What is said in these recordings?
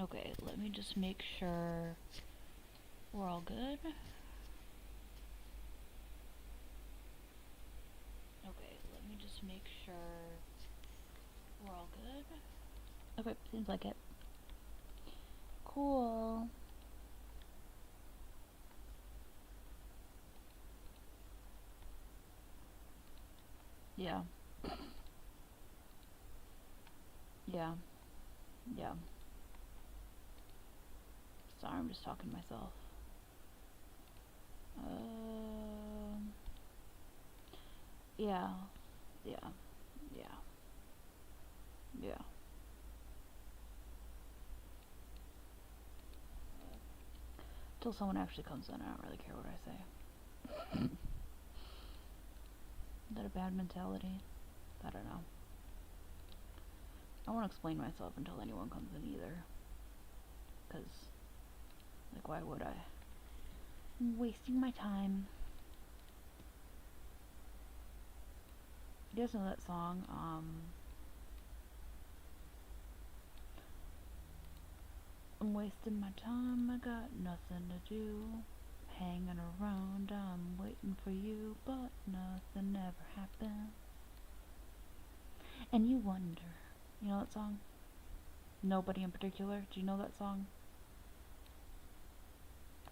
Okay, let me just make sure we're all good. Okay, let me just make sure we're all good. Okay, seems like it. Cool. Yeah. Yeah. Yeah. Sorry, I'm just talking to myself. Yeah. Yeah. Yeah. Yeah. Till someone actually comes in, I don't really care what I say. Is that a bad mentality? I don't know. I won't explain myself until anyone comes in either. Because, like, why would I? I'm wasting my time. You guys know that song? I'm wasting my time, I got nothing to do. Hanging around, I'm waiting for you, but nothing ever happened. And you wonder. You know that song? Nobody in particular? Do you know that song?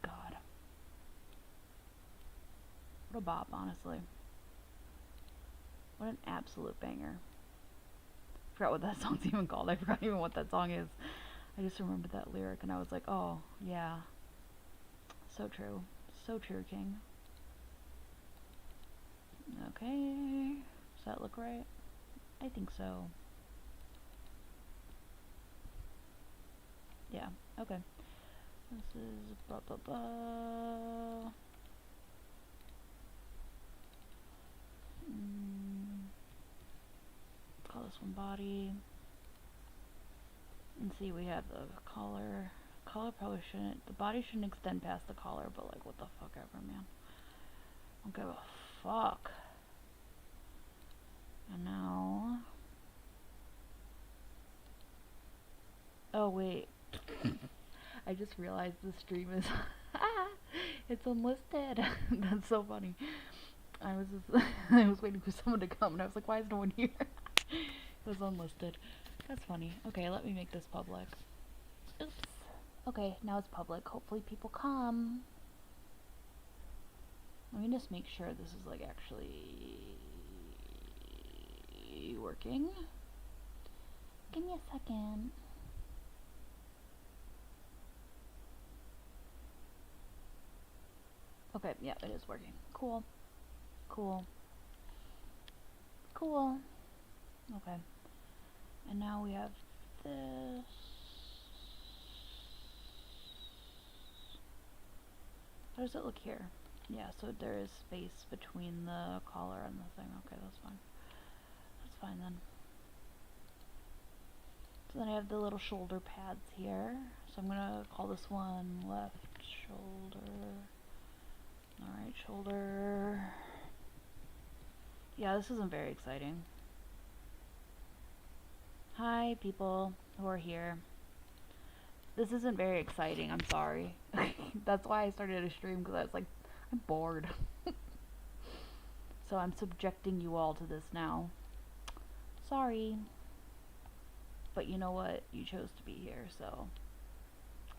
God. What a bop, honestly. What an absolute banger. I forgot what that song's even called. I forgot even what that song is. I just remembered that lyric and I was like, oh, yeah. So true. So true, King. Okay. Does that look right? I think so. Yeah, okay. This is blah blah blah. Let's call this one body. And see, we have the collar. Collar probably shouldn't, the body shouldn't extend past the collar, but like, what the fuck ever, man. I don't give a fuck. And now... Oh, wait. I just realized the stream is... It's unlisted. That's so funny. I was just I was waiting for someone to come, and I was like, why is no one here? It was unlisted. That's funny. Okay, let me make this public. Oops. Okay, now it's public. Hopefully people come. Let me just make sure this is like actually working. Give me a second. Okay, yeah, it is working. Cool. Cool. Cool. Okay. And now we have this. How does it look here? Yeah, so there is space between the collar and the thing. Okay, that's fine. That's fine then. So then I have the little shoulder pads here. So I'm gonna call this one left shoulder. Alright, shoulder. Yeah, this isn't very exciting. Hi, people who are here. This isn't very exciting, I'm sorry. That's why I started a stream, because I was like, I'm bored. So I'm subjecting you all to this now. Sorry. But you know what? You chose to be here, so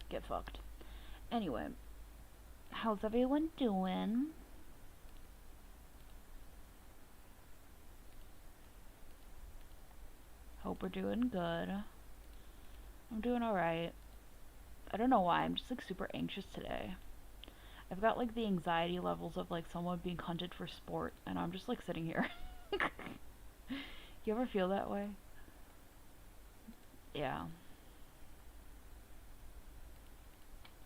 get fucked. Anyway, how's everyone doing? Hope we're doing good. I'm doing alright. I don't know why, I'm just like super anxious today. I've got like the anxiety levels of like someone being hunted for sport, and I'm just like sitting here. You ever feel that way? Yeah.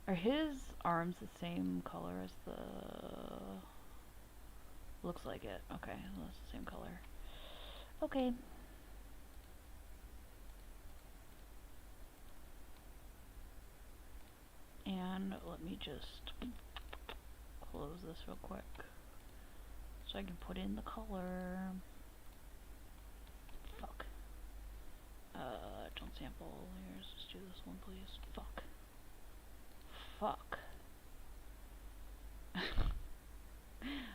Are his arms the same color as the... Looks like it. Okay, well, that's the same color. Okay. And let me just close this real quick so I can put in the color. Fuck. Don't sample. Let's just do this one, please. Fuck. Fuck.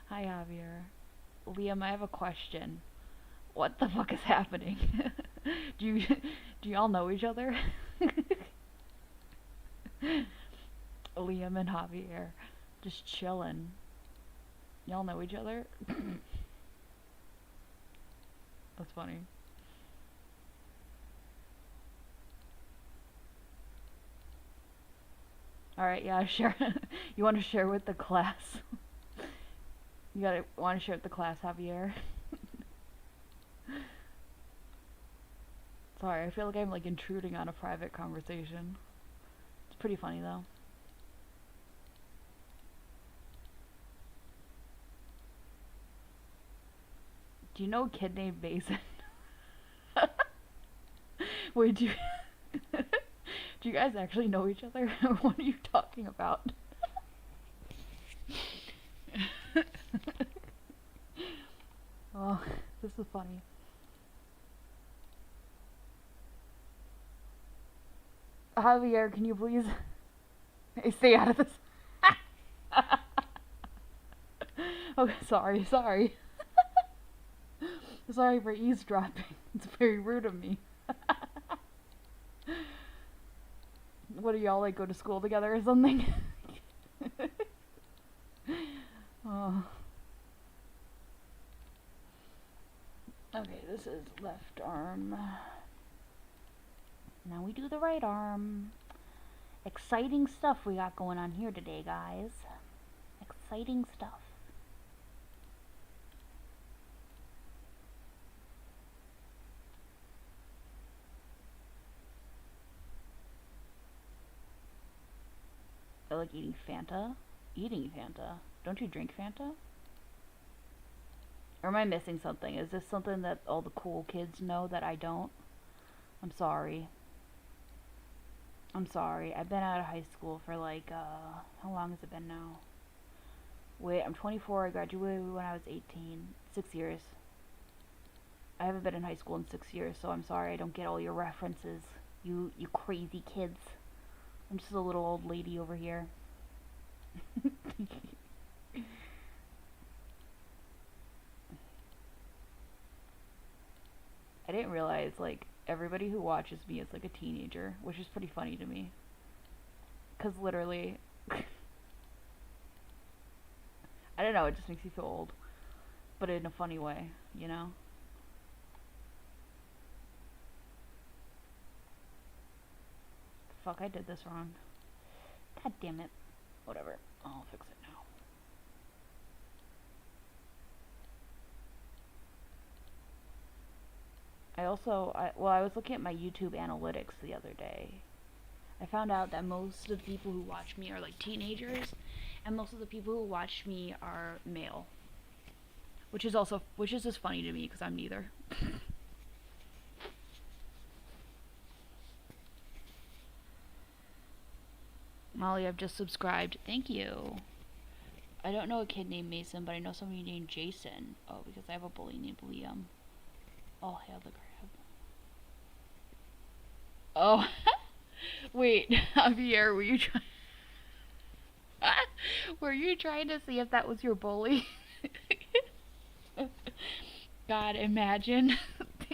Hi, Javier. Liam, I have a question. What the fuck is happening? do y'all know each other? Liam and Javier. Just chillin'. Y'all know each other? That's funny. Alright, yeah, share. You want to share with the class? Want to share with the class, Javier? Sorry, I feel like I'm like intruding on a private conversation. It's pretty funny though. Do you know a kid named Mason? Wait, do you guys actually know each other? What are you talking about? Oh, this is funny. Javier, can you please stay out of this? Okay, sorry. Sorry for eavesdropping. It's very rude of me. What do y'all like, go to school together or something? Oh. Okay, this is left arm. Now we do the right arm. Exciting stuff we got going on here today, guys. Exciting stuff. I like eating Fanta. Eating Fanta. Don't you drink Fanta? Or am I missing something? Is this something that all the cool kids know that I don't? I'm sorry. I've been out of high school for like, how long has it been now? Wait, I'm 24. I graduated when I was 18. 6 years. I haven't been in high school in 6 years, so I'm sorry I don't get all your references. You crazy kids. I'm just a little old lady over here. I didn't realize, like, everybody who watches me is like a teenager, which is pretty funny to me. 'Cause literally, I don't know, it just makes me feel old. But in a funny way, you know? Fuck, I did this wrong. God damn it. Whatever. I'll fix it now. I was looking at my YouTube analytics the other day. I found out that most of the people who watch me are like teenagers, and most of the people who watch me are male. Which is just funny to me because I'm neither. Molly, I've just subscribed. Thank you. I don't know a kid named Mason, but I know somebody named Jason. Oh, because I have a bully named Liam. Oh, hail the crab. Oh, wait, Javier, were you trying to see if that was your bully? God, imagine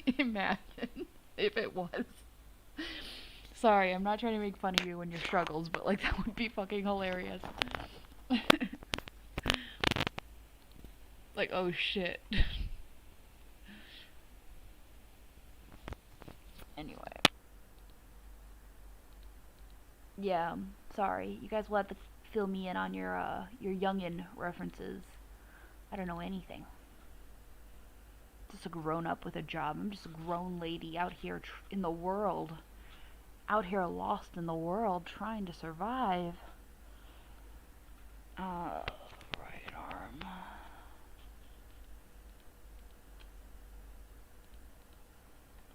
if it was. Sorry, I'm not trying to make fun of you and your struggles, but like that would be fucking hilarious. Like, oh shit. Anyway. Yeah, sorry. You guys will have to fill me in on your youngin' references. I don't know anything. Just a grown up with a job. I'm just a grown lady out here in the world. Out here lost in the world trying to survive. Right arm.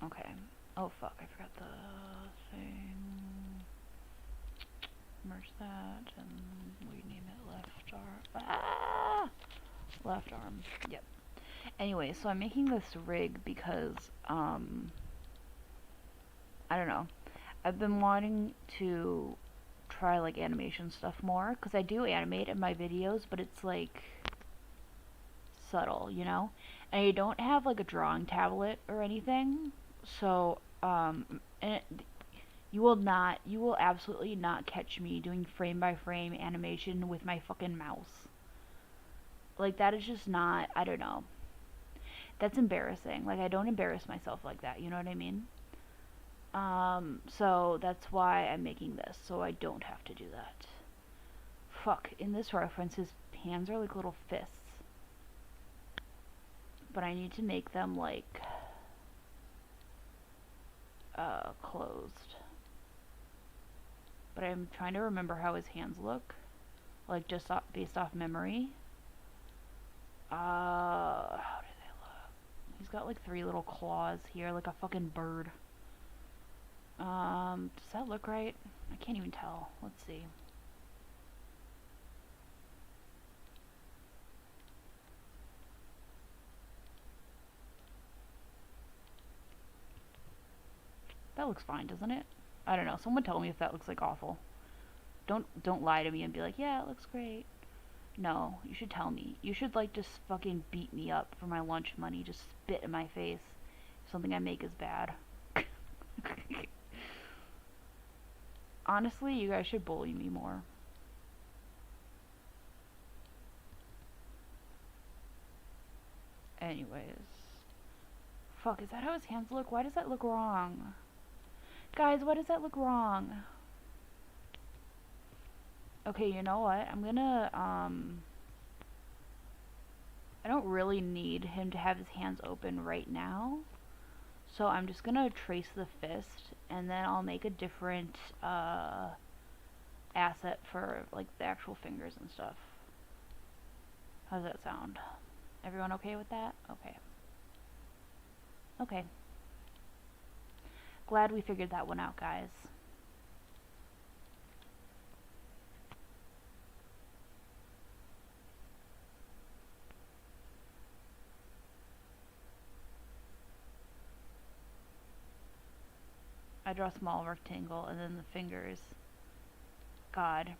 Okay. Oh fuck, I forgot the thing. Merge that and we name it left arm. Ah! Left arm. Yep. Anyway, so I'm making this rig because, I don't know. I've been wanting to try like animation stuff more because I do animate in my videos, but it's like subtle, you know? And I don't have like a drawing tablet or anything, so and you will absolutely not catch me doing frame by frame animation with my fucking mouse. Like that is just not, I don't know. That's embarrassing. Like I don't embarrass myself like that, you know what I mean? So that's why I'm making this, so I don't have to do that. Fuck, in this reference his hands are like little fists. But I need to make them like closed. But I'm trying to remember how his hands look. Like just based off memory. How do they look? He's got like 3 little claws here, like a fucking bird. Does that look right? I can't even tell. Let's see. That looks fine, doesn't it? I don't know. Someone tell me if that looks like awful. Don't lie to me and be like, yeah, it looks great. No, you should tell me. You should like just fucking beat me up for my lunch money. Just spit in my face if something I make is bad. Honestly, you guys should bully me more. Anyways. Fuck, is that how his hands look? Why does that look wrong? Guys, why does that look wrong? Okay, you know what? I'm gonna, I don't really need him to have his hands open right now. So I'm just gonna trace the fist, and then I'll make a different, asset for, like, the actual fingers and stuff. How does that sound? Everyone okay with that? Okay. Okay. Glad we figured that one out, guys. I draw a small rectangle and then the fingers. God.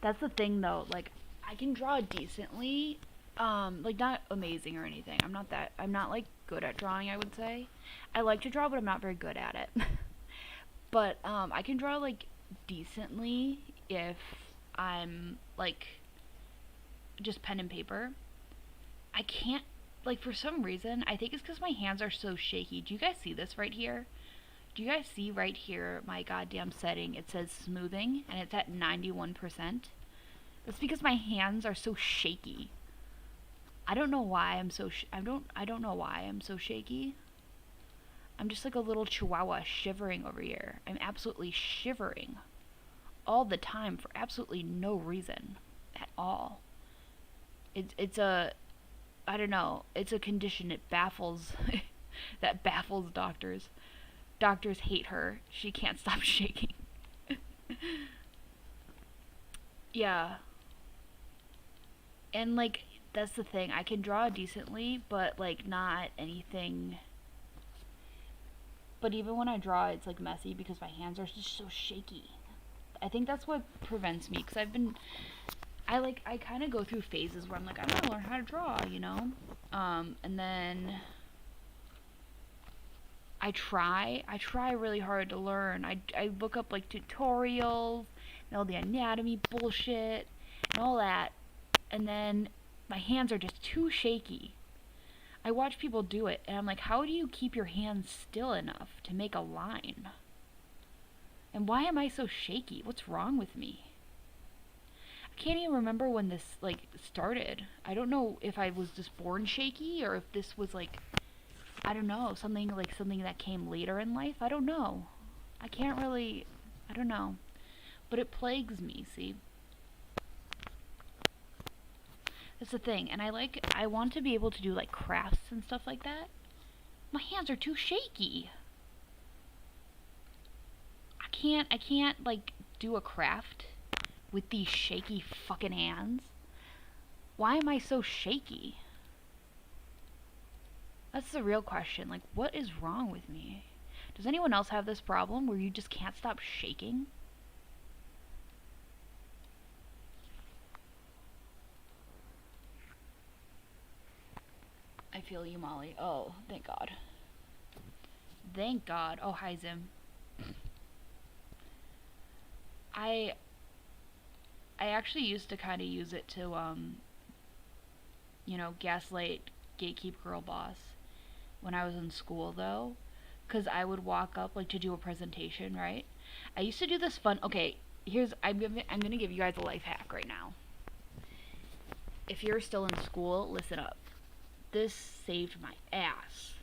That's the thing though, like, I can draw decently, like not amazing or anything. I'm not like good at drawing, I would say. I like to draw, but I'm not very good at it. But, I can draw like decently if I'm like just pen and paper. I can't, like, for some reason, I think it's because my hands are so shaky. Do you guys see this right here? Do you guys see right here my goddamn setting? It says smoothing, and it's at 91%. That's because my hands are so shaky. I don't know why I'm so I don't know why I'm so shaky. I'm just like a little chihuahua shivering over here. I'm absolutely shivering all the time for absolutely no reason at all. It's a, I don't know, it's a condition. It baffles that baffles doctors. Doctors hate her. She can't stop shaking. Yeah. And like that's the thing. I can draw decently, but like not anything. But even when I draw, it's like messy because my hands are just so shaky. I think that's what prevents me, because I kind of go through phases where I'm like, I want to learn how to draw, you know? And then I try really hard to learn. I look up like tutorials and all the anatomy bullshit and all that, and then my hands are just too shaky. I watch people do it, and I'm like, how do you keep your hands still enough to make a line? And why am I so shaky? What's wrong with me? I can't even remember when this, like, started. I don't know if I was just born shaky, or if this was, like, I don't know, something that came later in life. I don't know. I can't really, I don't know. But it plagues me, see? That's the thing, and I want to be able to do like crafts and stuff like that. My hands are too shaky. I can't like do a craft with these shaky fucking hands. Why am I so shaky? That's the real question. Like, what is wrong with me? Does anyone else have this problem where you just can't stop shaking? I feel you, Molly. Oh, thank God. Thank God. Oh, hi, Zim. I I actually used to kind of use it to gaslight gatekeep girl boss when I was in school though, cuz I would walk up like to do a presentation, right? I used to do this fun. Okay, I'm going to give you guys a life hack right now. If you're still in school, listen up. This saved my ass.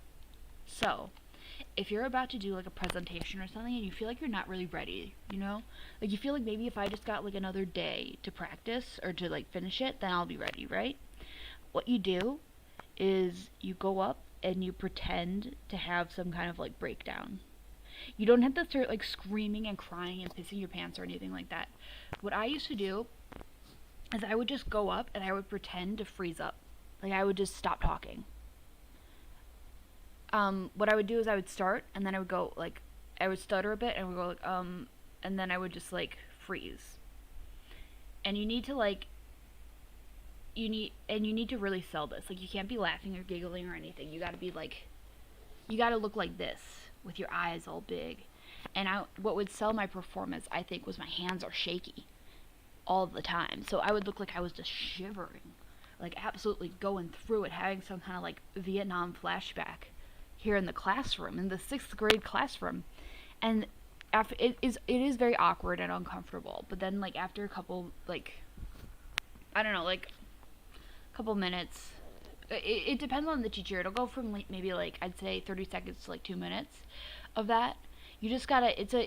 So, if you're about to do like a presentation or something and you feel like you're not really ready, like you feel like maybe if I just got like another day to practice or to like finish it, then I'll be ready, right? What you do is you go up and you pretend to have some kind of like breakdown. You don't have to start like screaming and crying and pissing your pants or anything like that. What I used to do is I would just go up and I would pretend to freeze up. Like I would just stop talking. What I would do is I would start and then I would go like I would stutter a bit and would go like and then I would just like freeze. And you need to like you need to really sell this. Like you can't be laughing or giggling or anything. You got to be like you got to look like this with your eyes all big. And what would sell my performance, I think, was my hands are shaky all the time. So I would look like I was just shivering, like absolutely going through it, having some kind of like Vietnam flashback here in the classroom, in the 6th grade classroom. And after it is very awkward and uncomfortable. But then like after a couple like I don't know, like a couple minutes, it depends on the teacher. It'll go from like maybe like I'd say 30 seconds to like 2 minutes of that. You just gotta it's a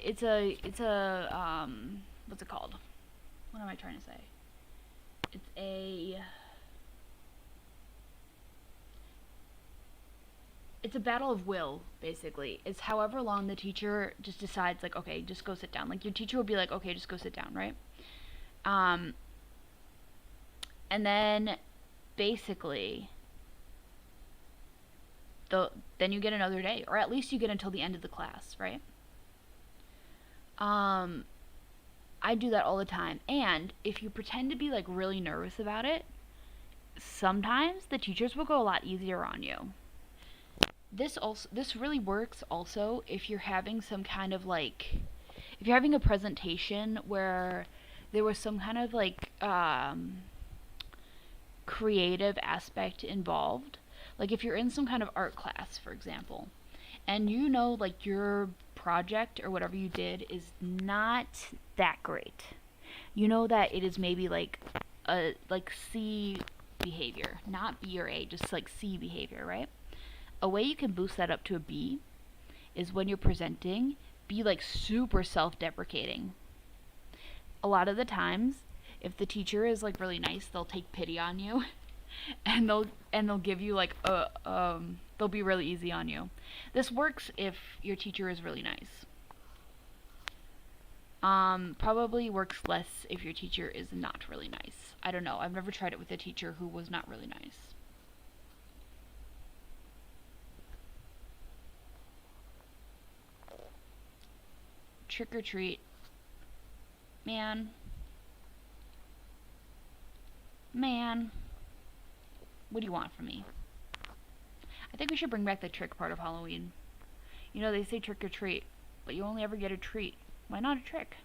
what's it called? What am I trying to say? It's a battle of will, basically. It's however long the teacher just decides, like, okay, just go sit down. Like, your teacher will be like, okay, just go sit down, right? Um, and then, basically, then you get another day. Or at least you get until the end of the class, right? I do that all the time. And if you pretend to be, like, really nervous about it, sometimes the teachers will go a lot easier on you. This really works also if you're having some kind of like if you're having a presentation where there was some kind of like creative aspect involved. Like if you're in some kind of art class, for example, and like your project or whatever you did is not that great. You know that it is maybe like a like C behavior, not B or A, just like C behavior, right? A way you can boost that up to a B is when you're presenting, be like super self-deprecating. A lot of the times, if the teacher is like really nice, they'll take pity on you and they'll give you like they'll be really easy on you. This works if your teacher is really nice. Probably works less if your teacher is not really nice. I don't know. I've never tried it with a teacher who was not really nice. Trick or treat. Man. What do you want from me? I think we should bring back the trick part of Halloween. They say trick or treat, but you only ever get a treat. Why not a trick?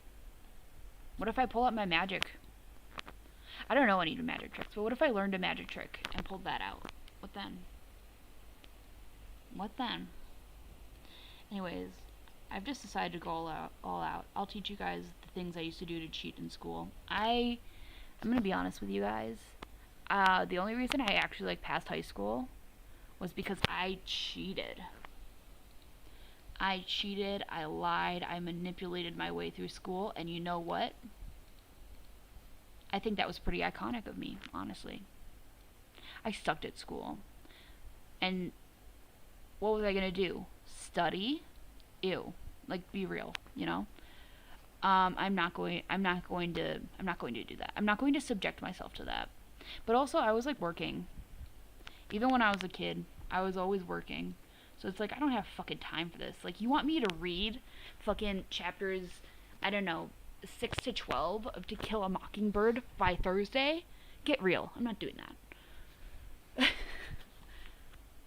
What if I pull out my magic? I don't know any magic tricks, but what if I learned a magic trick and pulled that out? What then? Anyways, I've just decided to go all out. I'll teach you guys the things I used to do to cheat in school. I'm gonna be honest with you guys. The only reason I actually passed high school was because I cheated. I lied, I manipulated my way through school, and you know what? I think that was pretty iconic of me, honestly. I sucked at school. And what was I gonna do? Study? Ew. Like, be real, I'm not going to do that. I'm not going to subject myself to that. But also I was working. Even when I was a kid, I was always working. So it's like, I don't have fucking time for this. Like, you want me to read fucking chapters, I don't know, 6 to 12 of To Kill a Mockingbird by Thursday? Get real. I'm not doing that.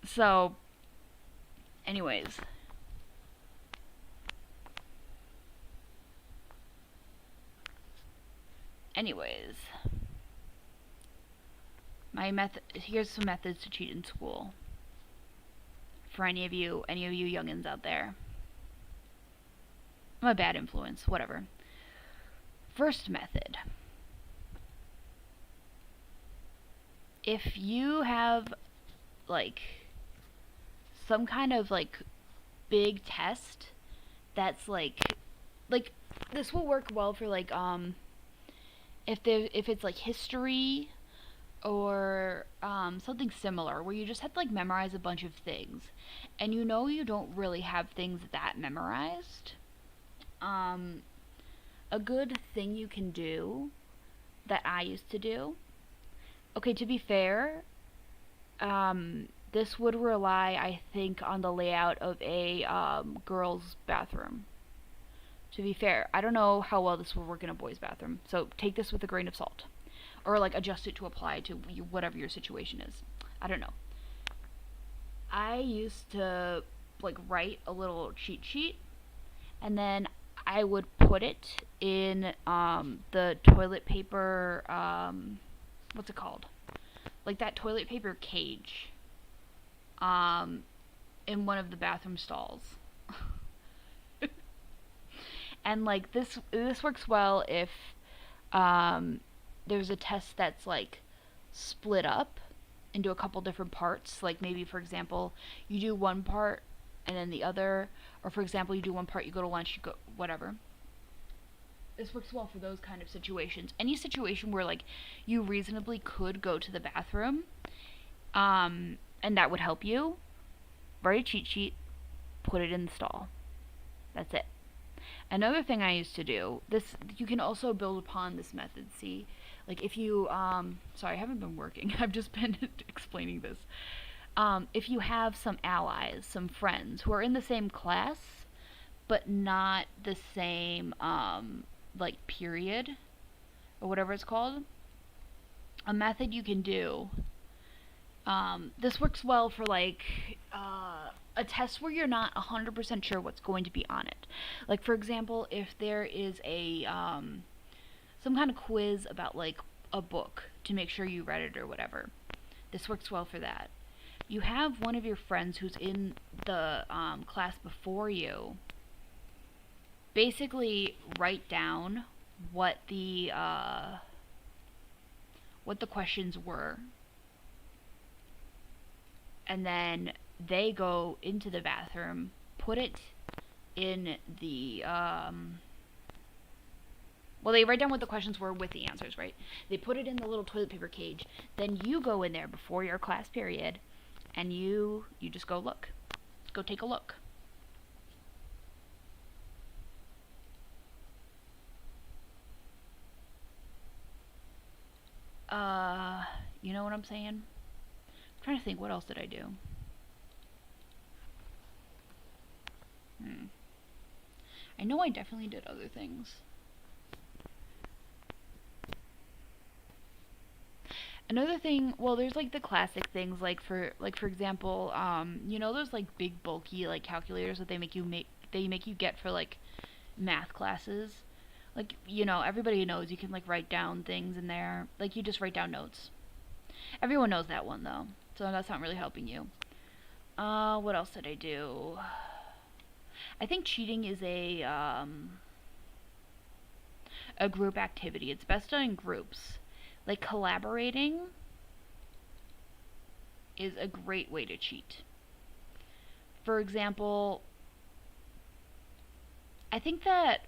So, anyways. Here's some methods to cheat in school. For any of you youngins out there. I'm a bad influence, whatever. First method. If you have, like, some kind of, like, big test that's, like, this will work well for, like, if it's, like, history or something similar where you just have to, like, memorize a bunch of things and you know you don't really have things that memorized. A good thing you can do that I used to do, okay, to be fair, this would rely, I think, on the layout of a girl's bathroom. To be fair, I don't know how well this will work in a boy's bathroom, so take this with a grain of salt. Or, like, adjust it to apply to whatever your situation is. I don't know. I used to, like, write a little cheat sheet, and then I would put it in the toilet paper, what's it called? Like, that toilet paper cage in one of the bathroom stalls. And, like, this works well if there's a test that's, like, split up into a couple different parts. Like, maybe, for example, you do one part and then the other, or, for example, you do one part, you go to lunch, you go whatever. This works well for those kind of situations. Any situation where, like, you reasonably could go to the bathroom, and that would help you, write a cheat sheet, put it in the stall. That's it. Another thing I used to do, this, you can also build upon this method, see? Like, if you, sorry, I haven't been working, I've just been explaining this. If you have some allies, some friends who are in the same class, but not the same, like, period, or whatever it's called, a method you can do, this works well for, like, a test where you're not 100% sure what's going to be on it. Like, for example, if there is a, some kind of quiz about, like, a book to make sure you read it or whatever. This works well for that. You have one of your friends who's in the class before you basically write down what the questions were, and then they go into the bathroom, put it in the well, they write down what the questions were with the answers, right? They put it in the little toilet paper cage. Then you go in there before your class period, and you just go look. Go take a look. You know what I'm saying? I'm trying to think, what else did I do? I know I definitely did other things. Another thing, well, there's, like, the classic things, like, for example, you know those, like, big bulky, like, calculators that they make you get for, like, math classes? Like, you know, everybody knows you can, like, write down things in there. Like, you just write down notes. Everyone knows that one, though, so that's not really helping you. What else did I do? I think cheating is a group activity. It's best done in groups. Like, collaborating is a great way to cheat. For example, I think that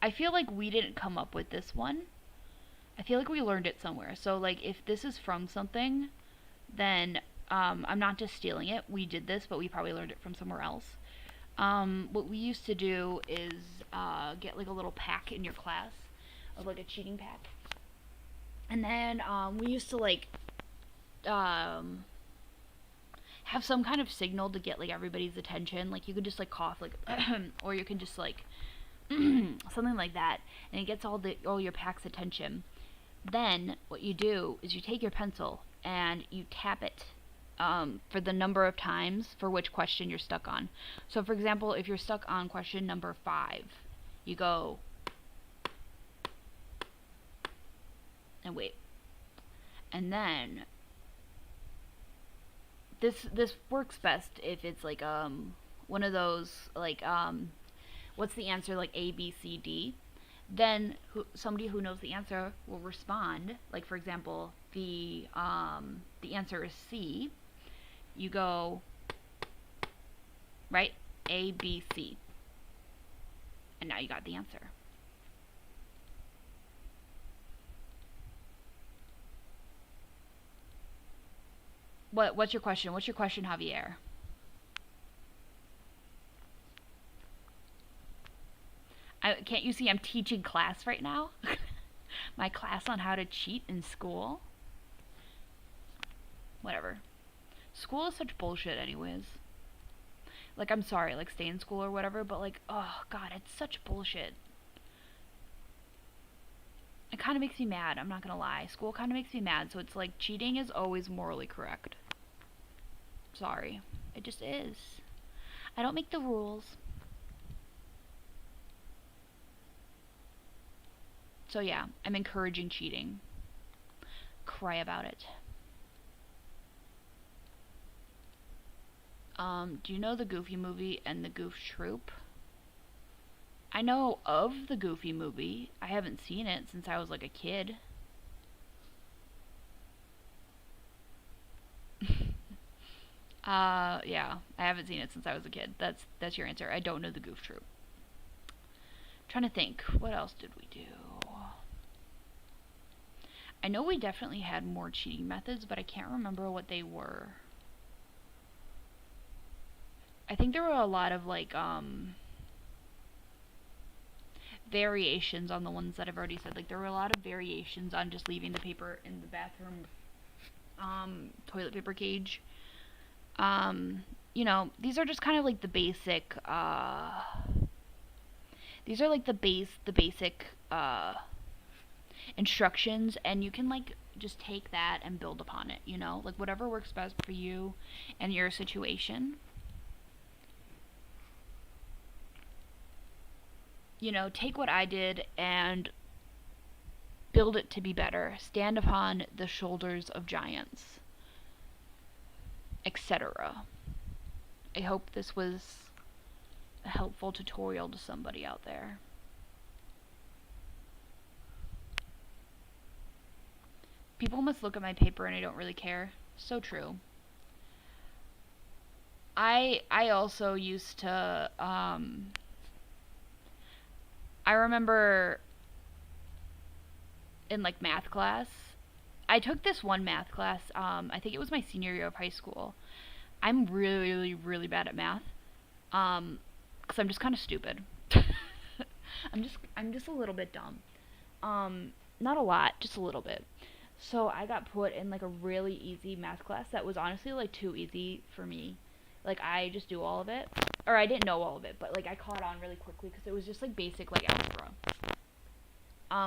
I feel like we didn't come up with this one. I feel like we learned it somewhere. So, like, if this is from something, then I'm not just stealing it. We did this, but we probably learned it from somewhere else. What we used to do is get, like, a little pack in your class of, like, a cheating pack. And then we used to, like, have some kind of signal to get like everybody's attention. Like you could just like cough like or you can just like something like that, and it gets all your pack's attention. Then what you do is you take your pencil and you tap it for the number of times for which question you're stuck on. So for example, if you're stuck on question number 5, you go and wait. And then this works best if it's like one of those like what's the answer, like A B C D. Then somebody who knows the answer will respond. Like for example, the answer is C. You go right, A B C, and now you got the answer. What's your question? What's your question, Javier? Can't you see I'm teaching class right now? My class on how to cheat in school? Whatever. School is such bullshit anyways. Like, I'm sorry, like, stay in school or whatever, but like, oh god, it's such bullshit. It kind of makes me mad, I'm not gonna lie. School kind of makes me mad, so it's like, cheating is always morally correct. Sorry. It just is. I don't make the rules. So yeah, I'm encouraging cheating. Cry about it. Do you know the Goofy movie and the Goof Troop? I know of the Goofy movie. I haven't seen it since I was like a kid. Yeah, I haven't seen it since I was a kid. That's your answer. I don't know the Goof Troop. Trying to think, what else did we do? I know we definitely had more cheating methods, but I can't remember what they were. I think there were a lot of like variations on the ones that I've already said. Like there were a lot of variations on just leaving the paper in the bathroom toilet paper cage. You know, these are just kind of like the basic these are like the basic instructions, and you can like just take that and build upon it, you know? Like whatever works best for you and your situation. You know, take what I did and build it to be better. Stand upon the shoulders of giants, etc. I hope this was a helpful tutorial to somebody out there. People must look at my paper and I don't really care. So true. I also used to I remember in like math class, I took this one math class, I think it was my senior year of high school. I'm really, really bad at math, because I'm just kind of stupid. I'm just a little bit dumb. Not a lot, just a little bit. So I got put in like a really easy math class that was honestly like too easy for me. Like I just do all of it, or I didn't know all of it, but like I caught on really quickly because it was just like basic like algebra.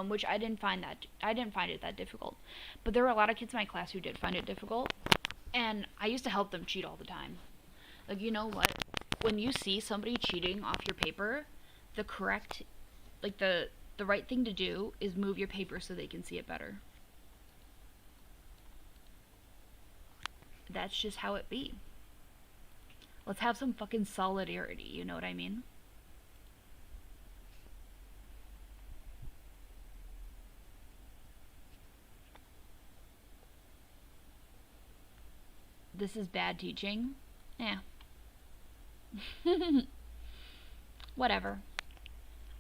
Which I didn't find it that difficult. But there were a lot of kids in my class who did find it difficult, and I used to help them cheat all the time. Like, you know what? When you see somebody cheating off your paper, the right thing to do is move your paper so they can see it better. That's just how it be. Let's have some fucking solidarity, you know what I mean? This is bad teaching? Yeah. Whatever.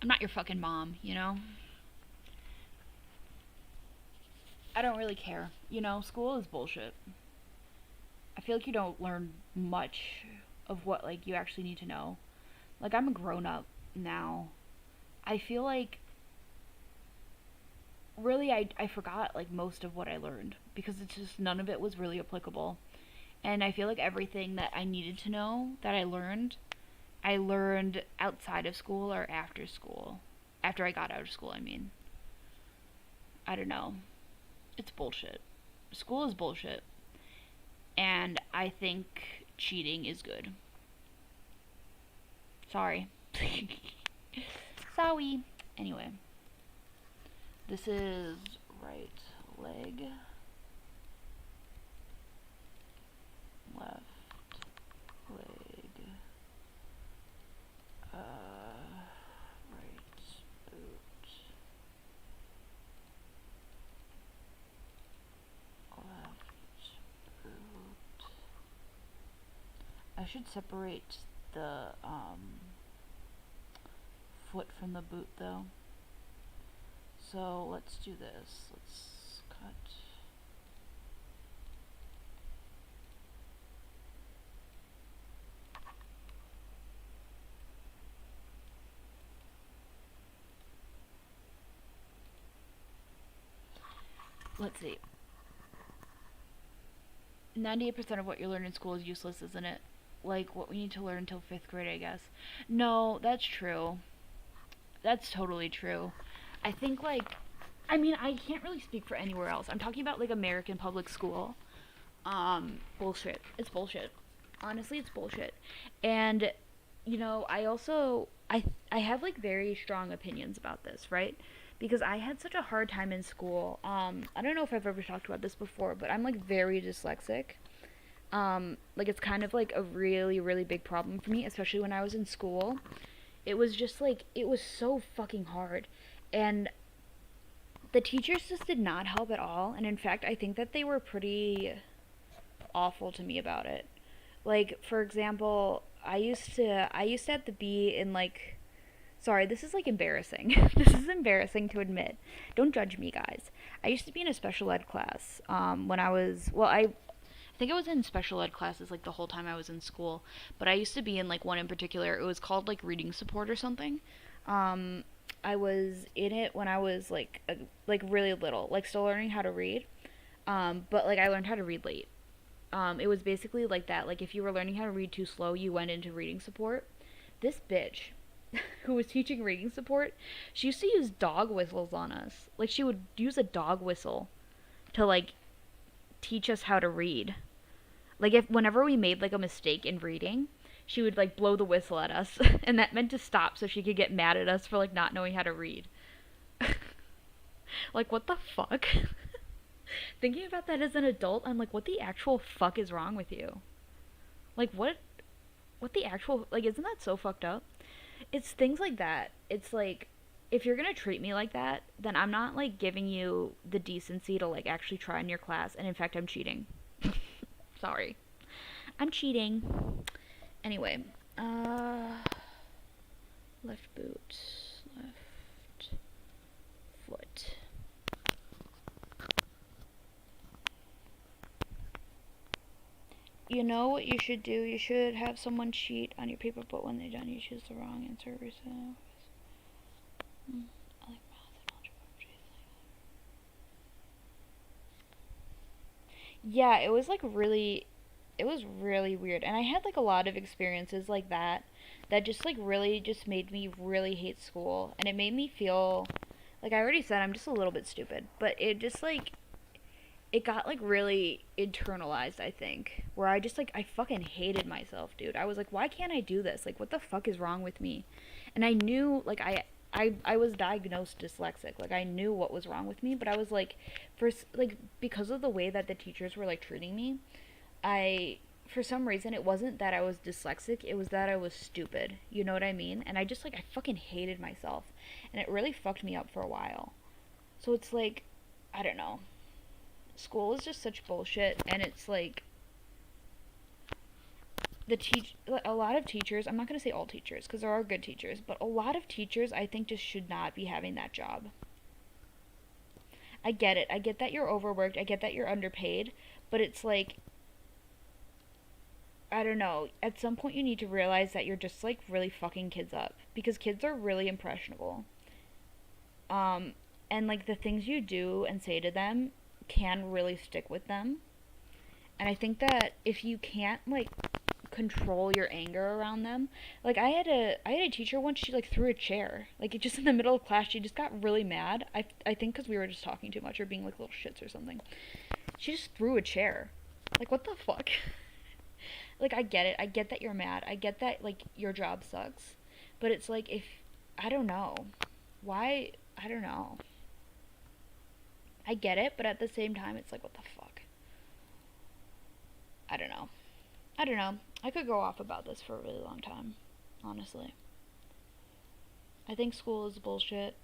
I'm not your fucking mom, you know? I don't really care. You know, school is bullshit. I feel like you don't learn much of what, like, you actually need to know. Like, I'm a grown-up now. I feel like, really, I forgot, like, most of what I learned. Because it's just, none of it was really applicable. And I feel like everything that I needed to know that I learned outside of school or after school. After I got out of school, I mean. I don't know. It's bullshit. School is bullshit. And I think cheating is good. Sorry. Sorry. Anyway. This is right leg. Left leg. Right boot. Left boot. I should separate the foot from the boot though. So let's do this. Let's cut. Let's see. 98% of what you learn in school is useless, isn't it? Like what we need to learn until 5th grade, I guess. No, that's true. That's totally true. I think I mean, I can't really speak for anywhere else. I'm talking about like American public school. Bullshit. It's bullshit. Honestly, it's bullshit. And you know, I have like very strong opinions about this, right? Because I had such a hard time in school. I don't know if I've ever talked about this before, but I'm like very dyslexic. Like it's kind of like a really, really big problem for me, especially when I was in school. It was just like, it was so fucking hard. And the teachers just did not help at all. And in fact, I think that they were pretty awful to me about it. Like, for example, I used to have to be in like, sorry, this is like embarrassing. This is embarrassing to admit. Don't judge me, guys. I used to be in a special ed class when I was, well, I think I was in special ed classes like the whole time I was in school, but I used to be in like one in particular. It was called like reading support or something. Um, I was in it when I was like really little, like still learning how to read. But like I learned how to read late. It was basically like that. Like if you were learning how to read too slow, you went into reading support. This bitch who was teaching reading support, she used to use dog whistles on us. Like she would use a dog whistle to like teach us how to read. Like if whenever we made like a mistake in reading, she would like blow the whistle at us and that meant to stop so she could get mad at us for like not knowing how to read. Like what the fuck? Thinking about that as an adult, I'm like what the actual fuck is wrong with you? Like what the actual like isn't that so fucked up? It's things like that. It's like if you're going to treat me like that, then I'm not like giving you the decency to like actually try in your class and in fact I'm cheating. Sorry. I'm cheating. Anyway, left boot, left foot. You know what you should do? You should have someone cheat on your paper, but when they're done, you choose the wrong answer. I like math and algebra. Yeah, it was really weird. And I had like a lot of experiences like that just like really just made me really hate school. And it made me feel, like I already said, I'm just a little bit stupid. But it just like, it got like really internalized, I think, where I just like I fucking hated myself, dude. I was like, why can't I do this? Like what the fuck is wrong with me? And I knew like I was diagnosed dyslexic. Like I knew what was wrong with me, but I was like like because of the way that the teachers were like treating me, I for some reason it wasn't that I was dyslexic, it was that I was stupid. You know what I mean? And I just like I fucking hated myself. And it really fucked me up for a while. So it's like I don't know. School is just such bullshit, and it's like a lot of teachers, I'm not going to say all teachers because there are good teachers, but a lot of teachers I think just should not be having that job. I get it. I get that you're overworked. I get that you're underpaid, but it's like I don't know. At some point you need to realize that you're just like really fucking kids up because kids are really impressionable. And like the things you do and say to them can really stick with them. And I think that if you can't like control your anger around them, like I had a teacher once, she like threw a chair. Like it just in the middle of class, she just got really mad. I think cuz we were just talking too much or being like little shits or something. She just threw a chair. Like what the fuck? Like I get it. I get that you're mad. I get that like your job sucks. But it's like if I don't know. Why? I don't know. I get it, but at the same time it's like what the fuck? I don't know. I don't know. I could go off about this for a really long time, honestly. I think school is bullshit.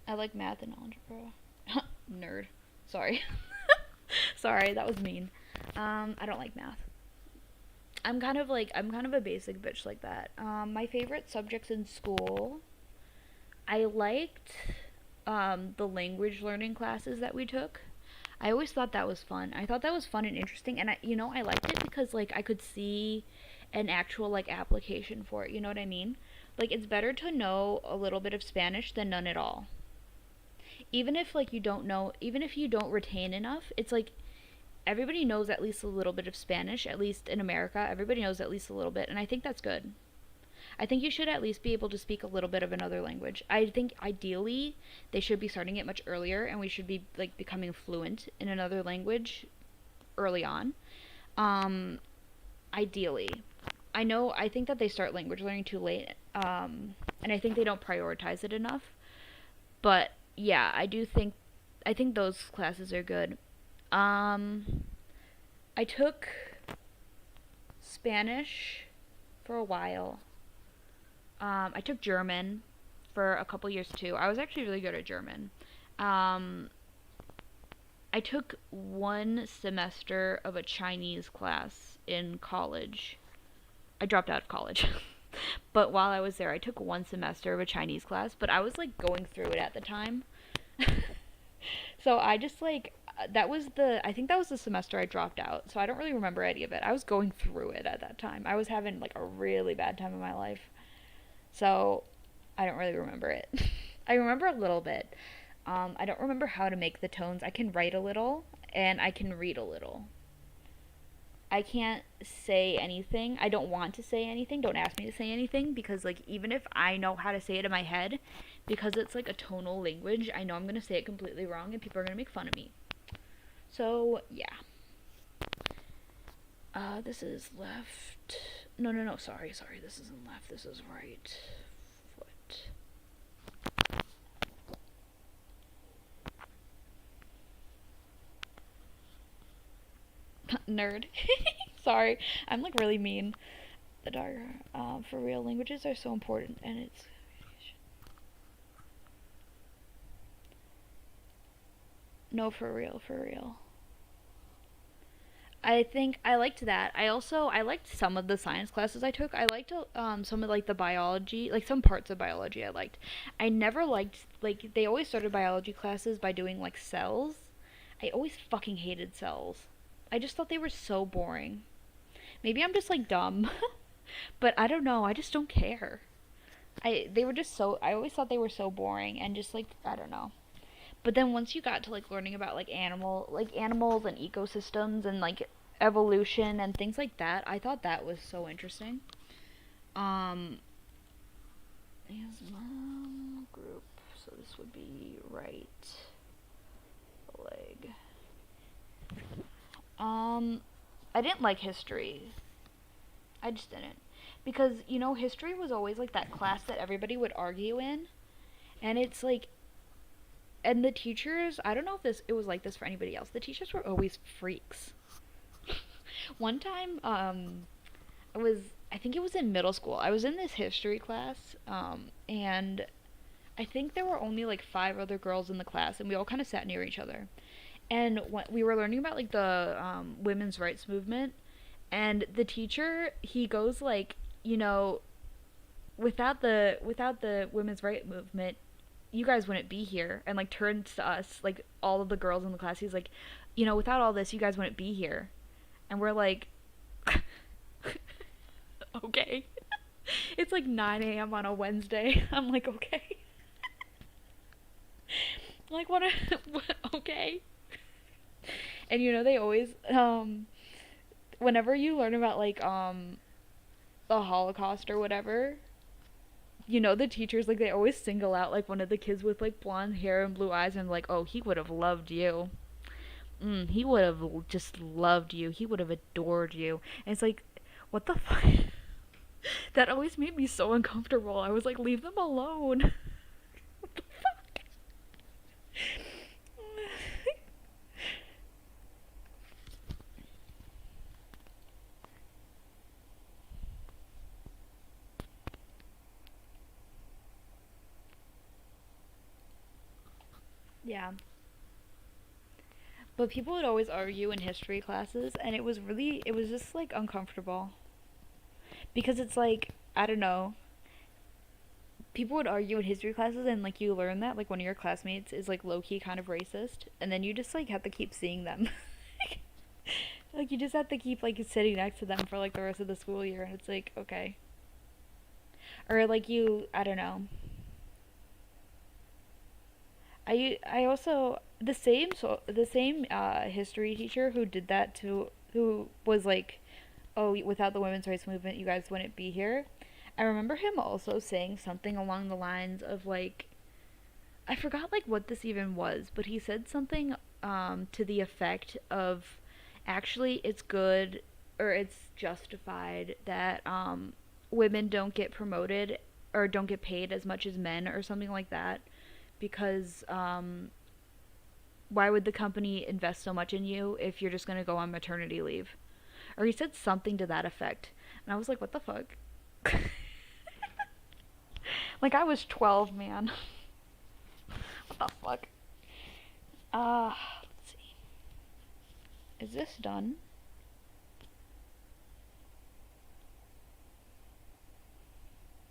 I like math and algebra. Nerd. Sorry. Sorry, that was mean. I don't like math. I'm kind of a basic bitch like that. My favorite subjects in school, I liked the language learning classes that we took. I always thought that was fun. I thought that was fun and interesting, and I liked it because like I could see an actual like application for it. You know what I mean? Like it's better to know a little bit of Spanish than none at all. Even if like you don't know, even if you don't retain enough, it's like everybody knows at least a little bit of Spanish. At least in America, everybody knows at least a little bit, and I think that's good. I think you should at least be able to speak a little bit of another language. I think ideally they should be starting it much earlier, and we should be like becoming fluent in another language early on. Um, Ideally, I think that they start language learning too late, and I think they don't prioritize it enough. But yeah, I think those classes are good. Um, I took Spanish for a while. I took German for a couple years too. I was actually really good at German. Um, I took one semester of a Chinese class in college. I dropped out of college. But while I was there, I took one semester of a Chinese class, but I was like going through it at the time. So I just like that was the I think that was the semester I dropped out. So I don't really remember any of it. I was going through it at that time. I was having like a really bad time in my life. So I don't really remember it. I remember a little bit. I don't remember how to make the tones. I can write a little and I can read a little. I can't say anything. I don't want to say anything. Don't ask me to say anything because like even if I know how to say it in my head, because it's like a tonal language, I know I'm going to say it completely wrong and people are going to make fun of me. So, yeah. This is left. No, no, no. Sorry. This isn't left. This is right foot. Nerd. Sorry. I'm like really mean. The dagger. For real, languages are so important and it's. No, for real, for real. I think I liked that. I liked some of the science classes I took. I liked some of like the biology, like some parts of biology I liked. I never liked like they always started biology classes by doing like cells. I always fucking hated cells. I just thought they were so boring. Maybe I'm just like dumb, but I don't know. I just don't care. I always thought they were so boring and just like I don't know. But then once you got to like learning about like animals and ecosystems and like evolution and things like that, I thought that was so interesting. Um, is group, so this would be right leg. Um, I didn't like history. I just didn't because history was always like that class that everybody would argue in, and it's like and the teachers, I don't know if this it was like this for anybody else. The teachers were always freaks. One time, I was I think it was in middle school. I was in this history class, and I think there were only like five other girls in the class, and we all kind of sat near each other. And we were learning about like the women's rights movement, and the teacher he goes like, without the women's right movement, you guys wouldn't be here, and like turns to us, like all of the girls in the class. He's like, without all this, you guys wouldn't be here, and we're like, Okay. It's like 9 a.m. on a Wednesday. I'm like, okay. Like, what, okay. And you know, they always, whenever you learn about, like, the Holocaust or whatever, you know, the teachers, like, they always single out, like, one of the kids with, like, blonde hair and blue eyes, and, like, oh, he would have loved you. He would have just loved you. He would have adored you. And it's like, what the fuck? That always made me so uncomfortable. I was like, leave them alone. What the fuck? Yeah. But people would always argue in history classes, and it was just like uncomfortable. Because it's like, I don't know, people would argue in history classes, and like you learn that like one of your classmates is like low key kind of racist, and then you just like have to keep seeing them. Like you just have to keep like sitting next to them for like the rest of the school year, and it's like, okay. Or like I don't know. I also the same history teacher who did that to who was like, oh, without the women's rights movement you guys wouldn't be here. I remember him also saying something along the lines of like, I forgot like what this even was, but he said something to the effect of, actually it's good or it's justified that women don't get promoted or don't get paid as much as men or something like that, because why would the company invest so much in you if you're just going to go on maternity leave? Or he said something to that effect. And I was like, what the fuck? Like, I was 12, man. What the fuck? Let's see. Is this done?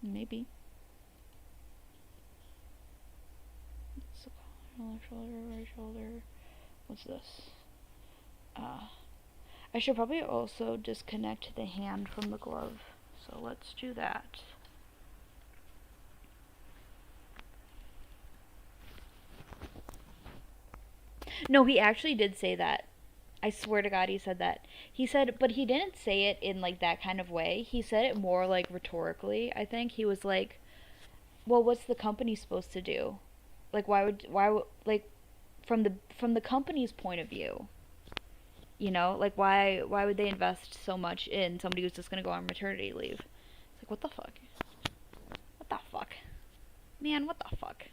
Maybe. Left shoulder, right shoulder. What's this? I should probably also disconnect the hand from the glove. So let's do that. No, he actually did say that. I swear to God, he said that. He said, but he didn't say it in like that kind of way. He said it more like rhetorically. I think he was like, "Well, what's the company supposed to do? Like, why would like from the company's point of view, you know, like why would they invest so much in somebody who's just gonna go on maternity leave?" It's like, what the fuck? What the fuck, man? What the fuck?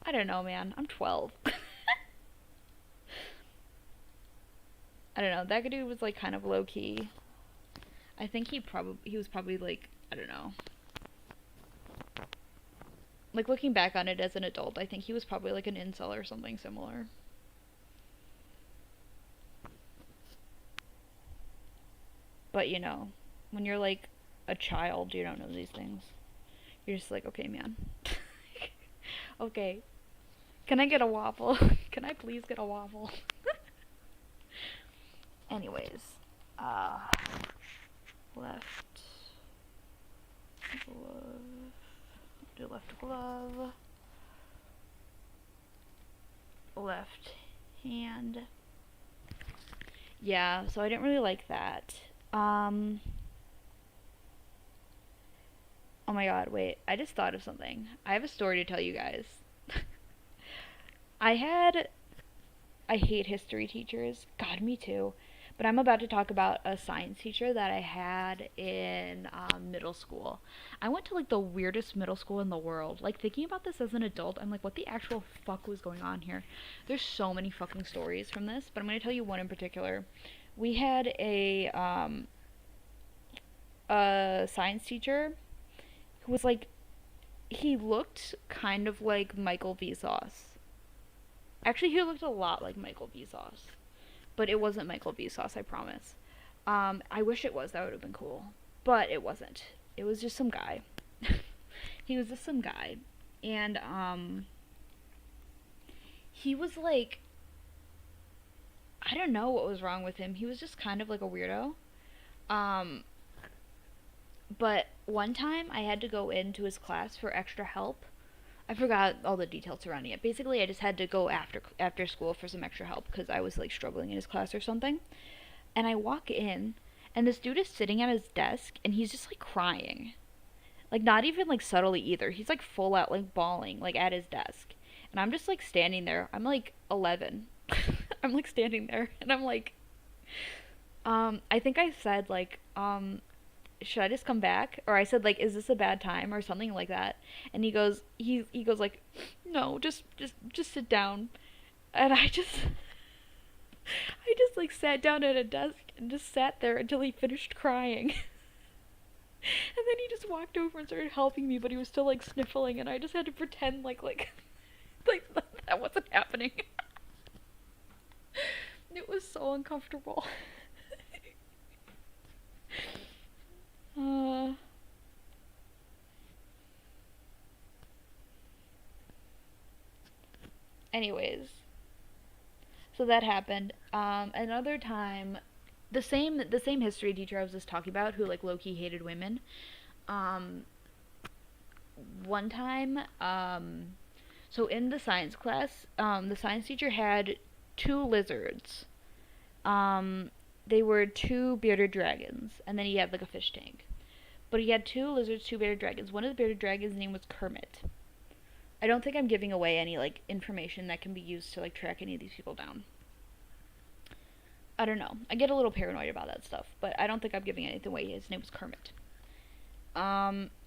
I don't know, man. I'm 12. I don't know. That dude was like kind of low key. I think he was probably like, I don't know. Like looking back on it as an adult, I think he was probably like an incel or something similar. But you know, when you're like a child, you don't know these things. You're just like, okay, man. Okay. Can I get a waffle? Can I please get a waffle? Anyways, uh, left glove. Do left glove. Left hand. Yeah, so I didn't really like that. Oh my god, wait. I just thought of something. I have a story to tell you guys. I had. I hate history teachers. God, me too. But I'm about to talk about a science teacher that I had in middle school. I went to like the weirdest middle school in the world. Like thinking about this as an adult, I'm like, what the actual fuck was going on here? There's so many fucking stories from this, but I'm gonna tell you one in particular. We had a science teacher who was like, he looked kind of like Michael Vsauce. Actually, he looked a lot like Michael Vsauce, but it wasn't Michael Vsauce, I promise. I wish it was. That would have been cool, but it wasn't. It was just some guy. He was just some guy, and he was like, I don't know what was wrong with him. He was just kind of like a weirdo. Um, But one time I had to go into his class for extra help. I forgot all the details surrounding it. Basically, I just had to go after school for some extra help because I was like struggling in his class or something. And I walk in, and this dude is sitting at his desk, and he's just like crying, like not even like subtly either. He's like full out like bawling like at his desk, and I'm just like standing there. I'm like 11. I'm like standing there, and I'm like, I think I said like, should I just come back? Or I said like, is this a bad time or something like that? And he goes like, no, just sit down. And I just like sat down at a desk and just sat there until he finished crying. And then he just walked over and started helping me, but he was still like sniffling, and I just had to pretend like like that wasn't happening. It was so uncomfortable. uh Anyways, so that happened. Another time, the same history teacher I was just talking about, who like low key hated women. Um, One time, so in the science class, the science teacher had two lizards. Um, they were two bearded dragons, and then he had like a fish tank. But he had two lizards, two bearded dragons. One of the bearded dragons' name was Kermit. I don't think I'm giving away any like information that can be used to like track any of these people down. I don't know. I get a little paranoid about that stuff, but I don't think I'm giving anything away. His name was Kermit.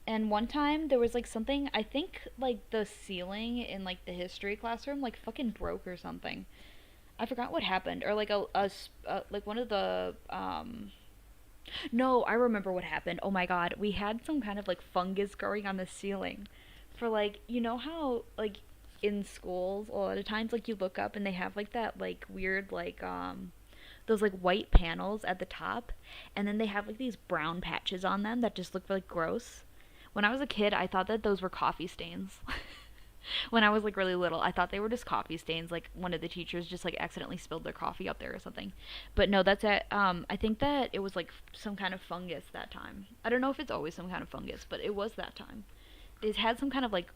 And one time there was like something. I think like the ceiling in like the history classroom like fucking broke or something. I forgot what happened, or like like one of the No, I remember what happened. Oh my god, we had some kind of like fungus growing on the ceiling. For like, you know how like in schools a lot of times like you look up and they have like that like weird like those like white panels at the top, and then they have like these brown patches on them that just look like gross. When I was a kid, I thought that those were coffee stains. When I was like really little, I thought they were just coffee stains, like one of the teachers just like accidentally spilled their coffee up there or something. But no, that's it. I think that it was like some kind of fungus that time. I don't know if it's always some kind of fungus, but it was that time. It had some kind of like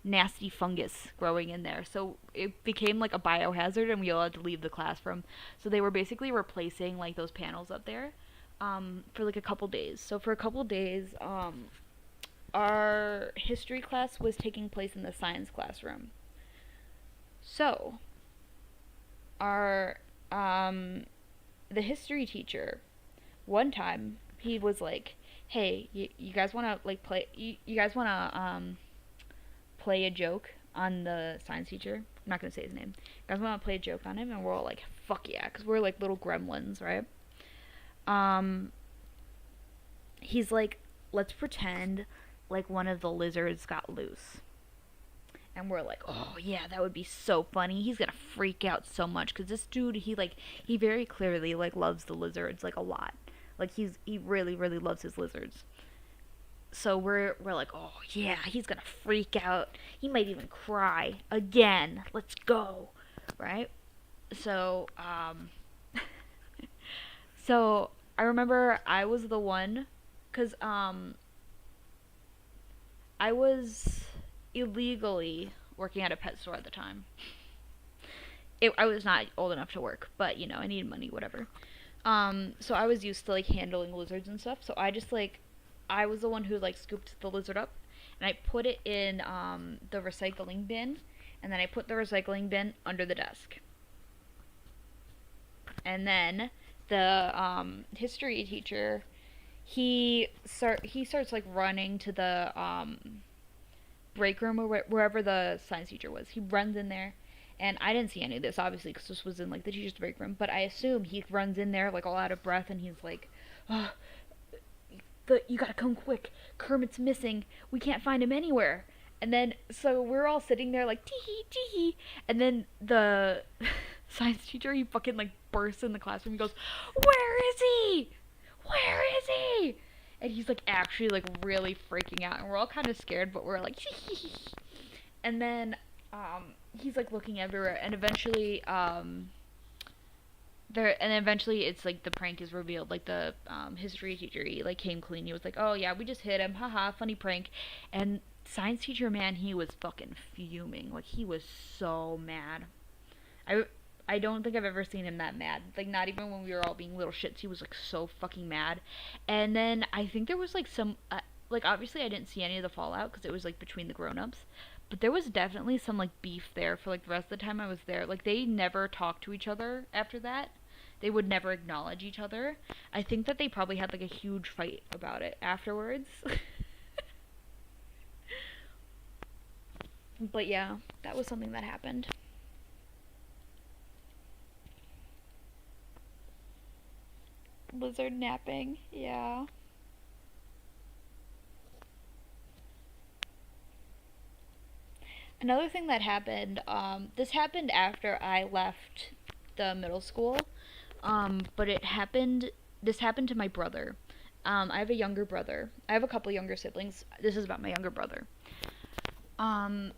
nasty fungus growing in there. So it became like a biohazard, and we all had to leave the classroom. So they were basically replacing like those panels up there for like a couple days. So for a couple days, our history class was taking place in the science classroom. So our the history teacher, one time he was like, "Hey, you guys want to like play? You guys want to play a joke on the science teacher? I'm not gonna say his name. You guys want to play a joke on him?" And we're all like, "Fuck yeah," because we're like little gremlins, right? Um, he's like, "Let's pretend like one of the lizards got loose." And we're like, "Oh yeah, that would be so funny. He's gonna freak out so much because this dude, he very clearly like loves the lizards like a lot. Like he really really loves his lizards." So we're like, "Oh yeah, he's gonna freak out. He might even cry again. Let's go." Right? So so I remember I was the one, cuz I was illegally working at a pet store at the time. I was not old enough to work, but you know, I needed money, whatever. So I was used to like handling lizards and stuff. So I was the one who like scooped the lizard up, and I put it in the recycling bin, and then I put the recycling bin under the desk. And then the history teacher, he starts like running to the break room or wherever the science teacher was. He runs in there, and I didn't see any of this obviously because this was in like the teacher's break room. But I assume he runs in there like all out of breath, and he's like, "Oh, you gotta come quick. Kermit's missing. We can't find him anywhere." And then so we're all sitting there like tee hee tee hee, and then the science teacher, he fucking like bursts in the classroom. He goes, "Where is he? Where is he?" And he's like actually like really freaking out, and we're all kind of scared, but we're like and then he's like looking everywhere, and eventually there, and then eventually it's like the prank is revealed. Like the history teacher, he like came clean. He was like, "Oh yeah, we just hit him, haha, funny prank." And science teacher, man, he was fucking fuming. Like he was so mad. I I don't think I've ever seen him that mad. Like not even when we were all being little shits, he was like so fucking mad. And then I think there was like some like obviously I didn't see any of the fallout because it was like between the grown-ups. But there was definitely some like beef there for like the rest of the time I was there. Like they never talked to each other after that. They would never acknowledge each other. I think that they probably had like a huge fight about it afterwards. But yeah, that was something that happened. Lizard napping, yeah. Another thing that happened, this happened after I left the middle school, but this happened to my brother. I have a younger brother. I have a couple younger siblings. This is about my younger brother. Um,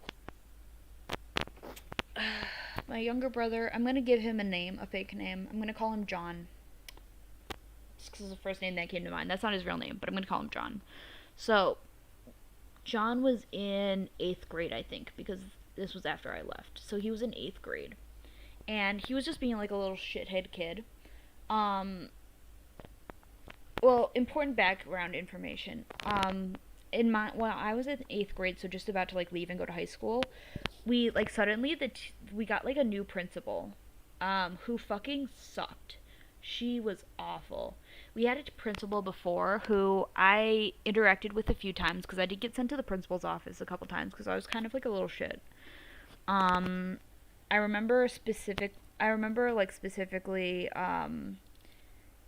my younger brother, I'm gonna give him a name, a fake name. I'm gonna call him John. Just because it's the first name that came to mind. That's not his real name, but I'm gonna call him John. So, John was in 8th grade, I think, because this was after I left. So he was in 8th grade. And he was just being like a little shithead kid. Um, well, important background information. When I was in 8th grade, so just about to like leave and go to high school, we like suddenly we got like a new principal, who fucking sucked. She was awful. We had a principal before who I interacted with a few times because I did get sent to the principal's office a couple times because I was kind of like a little shit. Um, I remember like specifically.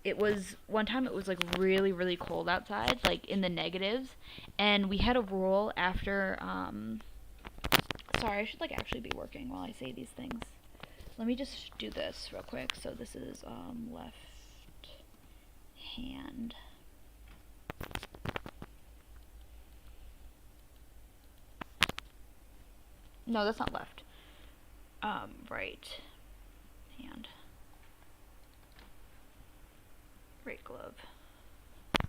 It was one time it was like really really cold outside, like in the negatives, and we had a rule after. Sorry, I should like actually be working while I say these things. Let me just do this real quick. So this is left hand. No, that's not left. Right hand. Right glove.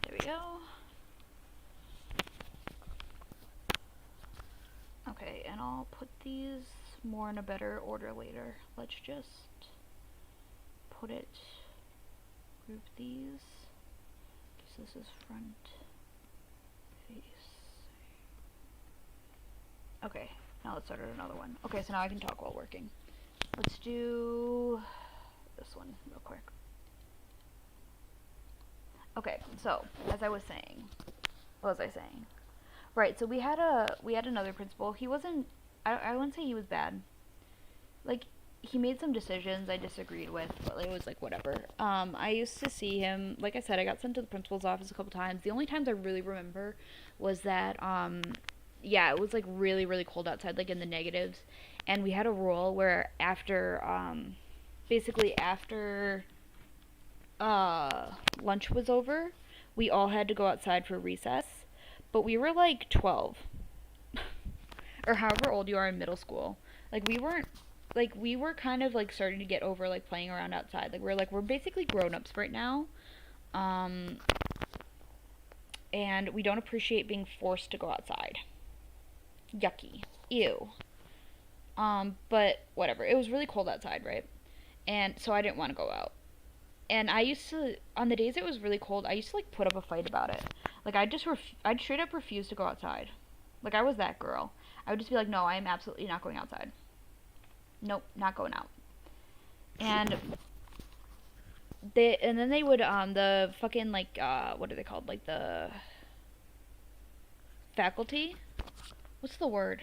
There we go. Okay, and I'll put these more in a better order later. Let's just put it, group these. So this is front, face. Okay, now let's start another one. Okay, so now I can talk while working. Let's do this one real quick. Okay, so as I was saying, what was I saying? Right, so we had another principal. He wasn't. I wouldn't say he was bad. Like he made some decisions I disagreed with, but it was like whatever. I used to see him. Like I said, I got sent to the principal's office a couple times. The only times I really remember was that yeah, it was like really really cold outside, like in the negatives, and we had a rule where after basically after lunch was over, we all had to go outside for recess. But we were like 12 or however old you are in middle school. Like we weren't like we were kind of like starting to get over like playing around outside. Like we're basically grown-ups right now. Um and we don't appreciate being forced to go outside. Yucky. Ew. But whatever. It was really cold outside, right? And so I didn't want to go out. And I used to, on the days it was really cold, I used to like put up a fight about it. Like I'd straight up refuse to go outside. Like I was that girl. I would just be like, no, I am absolutely not going outside. Nope, not going out. And then they would the fucking like what are they called? Like the faculty? What's the word?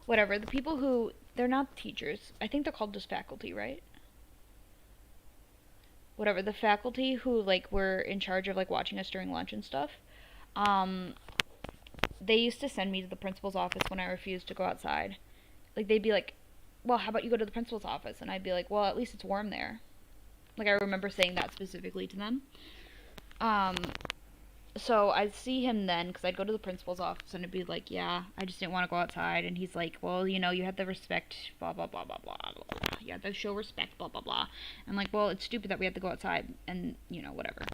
Whatever. The people who they're not teachers. I think they're called just faculty, right? Whatever, the faculty who like were in charge of like watching us during lunch and stuff, um they used to send me to the principal's office when I refused to go outside. Like they'd be like, well, how about you go to the principal's office? And I'd be like, well, at least it's warm there. Like I remember saying that specifically to them. um so I'd see him then because I'd go to the principal's office and it'd be like, yeah, I just didn't want to go outside. And he's like, well, you know, you have to respect blah blah blah blah blah blah. you have to show respect, blah, blah, blah. I'm like, well, it's stupid that we have to go outside and, you know, whatever.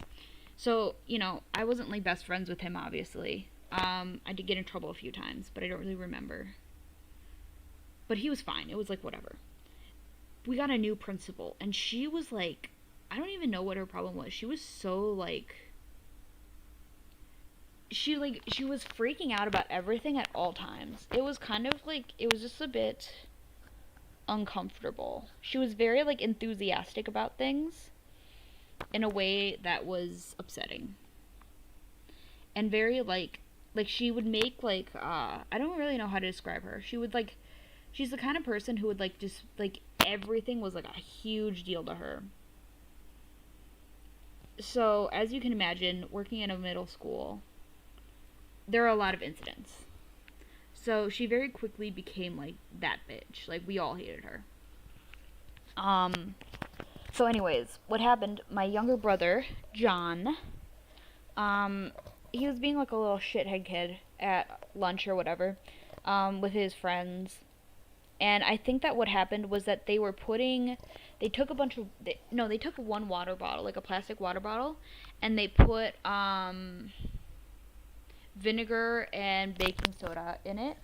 So, you know, I wasn't, like, best friends with him, obviously. I did get in trouble a few times, but I don't really remember. But he was fine. It was, like, whatever. We got a new principal, and she was, like, I don't even know what her problem was. She was so, like... She was freaking out about everything at all times. It was kind of, like, it was just a bit uncomfortable. She was very, like, enthusiastic about things in a way that was upsetting. And very, like she would make, like, I don't really know how to describe her. She would, like, she's the kind of person who would, like, just, like, everything was, like, a huge deal to her. So, as you can imagine, working in a middle school, there are a lot of incidents. So, she very quickly became, like, that bitch. Like, we all hated her. So anyways, what happened, my younger brother, John, he was being, like, a little shithead kid at lunch or whatever, with his friends. And I think that what happened was that they took one water bottle, like a plastic water bottle, and they put, vinegar and baking soda in it.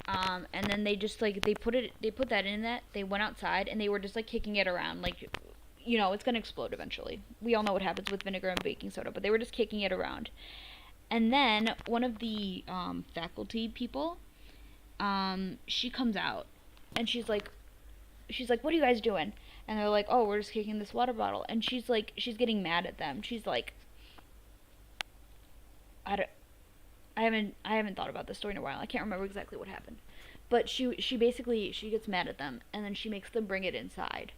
And then they just, like, they put that in that, they went outside, and they were just, like, kicking it around, like, you know, it's gonna explode eventually. We all know what happens with vinegar and baking soda, but they were just kicking it around. And then one of the, faculty people, she comes out, and she's like, what are you guys doing? And they're like, oh, we're just kicking this water bottle. And she's like, she's getting mad at them. She's like, I haven't thought about this story in a while. I can't remember exactly what happened. But she basically, she gets mad at them, and then she makes them bring it inside.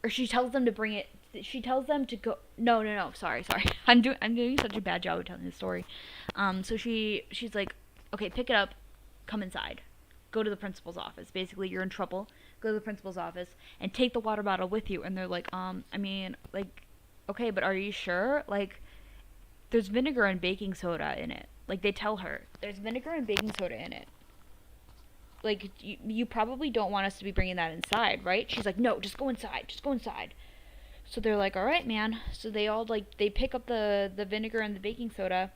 Or she tells them to bring it, she tells them to go, no, sorry. I'm doing such a bad job of telling this story. So she's like, okay, pick it up, come inside. Go to the principal's office. Basically, you're in trouble. Go to the principal's office and take the water bottle with you. And they're like, I mean, like, okay, but are you sure? Like, there's vinegar and baking soda in it. Like, they tell her, there's vinegar and baking soda in it. Like, you probably don't want us to be bringing that inside, right? She's like, no, just go inside. So they're like, all right, man. So they all, like, they pick up the vinegar and the baking soda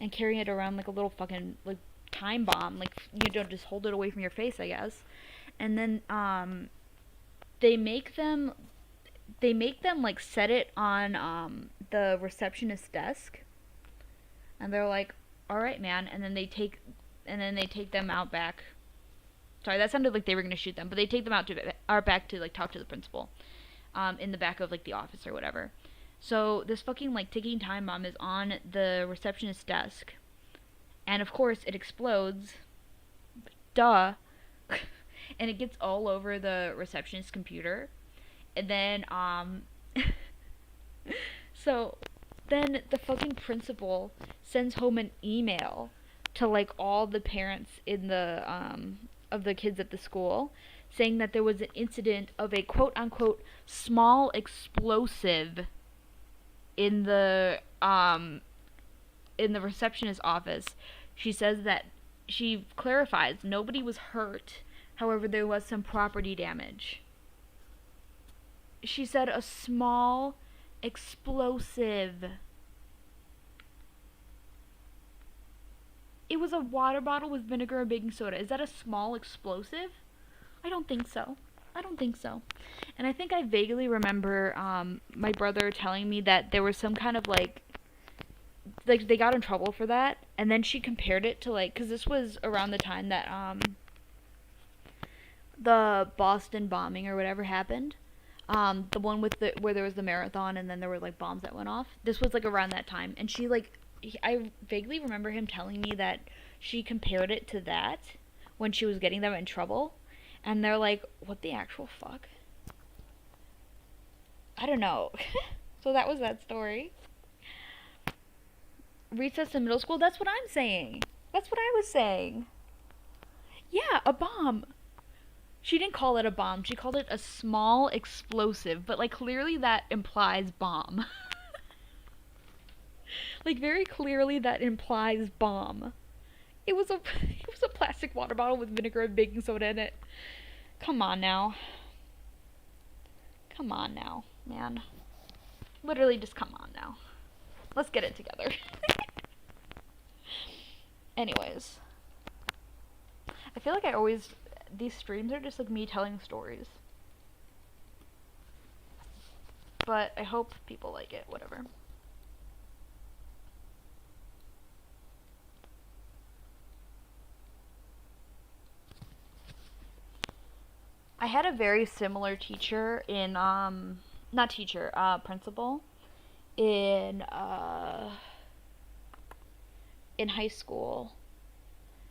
and carry it around like a little fucking, like, time bomb. Like, you don't just hold it away from your face, I guess. And then, they make them, like, set it on, the receptionist's desk. And they're like, all right, man. And then they take them out back. Sorry, that sounded like they were going to shoot them. But they take them out back to, like, talk to the principal. In the back of, like, the office or whatever. So this fucking, like, ticking time bomb is on the receptionist's desk. And, of course, it explodes. Duh. And it gets all over the receptionist's computer. And then, so then the fucking principal sends home an email to, like, all the parents in the, of the kids at the school, saying that there was an incident of a quote-unquote small explosive in the receptionist's office. She says that, she clarifies, nobody was hurt, however there was some property damage. She said a small explosive. It was a water bottle with vinegar and baking soda. Is that a small explosive? I don't think so. And I think I vaguely remember my brother telling me that there was some kind of, like, they got in trouble for that, and then she compared it to, like, because this was around the time that the Boston bombing or whatever happened. The one with where there was the marathon and then there were, like, bombs that went off. This was, like, around that time, and she, like, I vaguely remember him telling me that she compared it to that when she was getting them in trouble. And they're like, what the actual fuck? I don't know. So that was that story. Recess in middle school? That's what I'm saying. That's what I was saying. Yeah, a bomb. She didn't call it a bomb. She called it a small explosive. But, like, clearly that implies bomb. Like, very clearly that implies bomb. It was a plastic water bottle with vinegar and baking soda in it. Come on now. Come on now, man. Literally just come on now. Let's get it together. Anyways. I feel like these streams are just like me telling stories. But I hope people like it, whatever. I had a very similar teacher in, not teacher, principal in high school.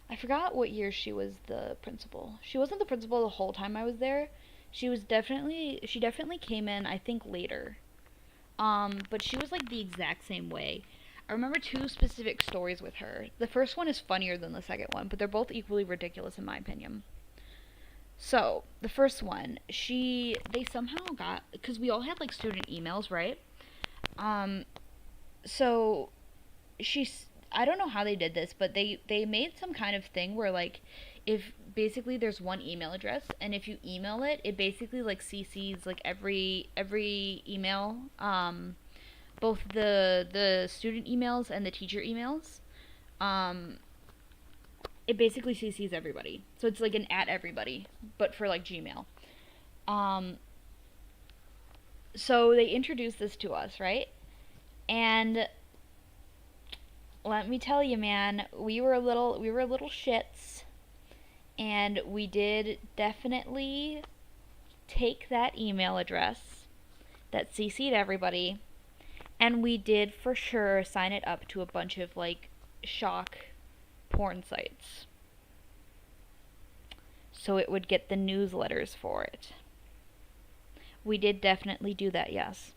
I forgot what year she was the principal. She wasn't the principal the whole time I was there. She definitely came in, I think, later. But she was like the exact same way. I remember two specific stories with her. The first one is funnier than the second one, but they're both equally ridiculous in my opinion. So, the first one, they somehow got, because we all had like student emails, right? Um, so I don't know how they did this, but they made some kind of thing where like if basically there's one email address and if you email it, it basically like CCs like every email, both the student emails and the teacher emails. Um, it basically CCs everybody. So it's like an at everybody, but for like Gmail. Um, so they introduced this to us, right? And let me tell you, man, we were little shits, and we did definitely take that email address that CC'd everybody, and we did for sure sign it up to a bunch of like shock porn sites, so it would get the newsletters for it. We did definitely do that, yes.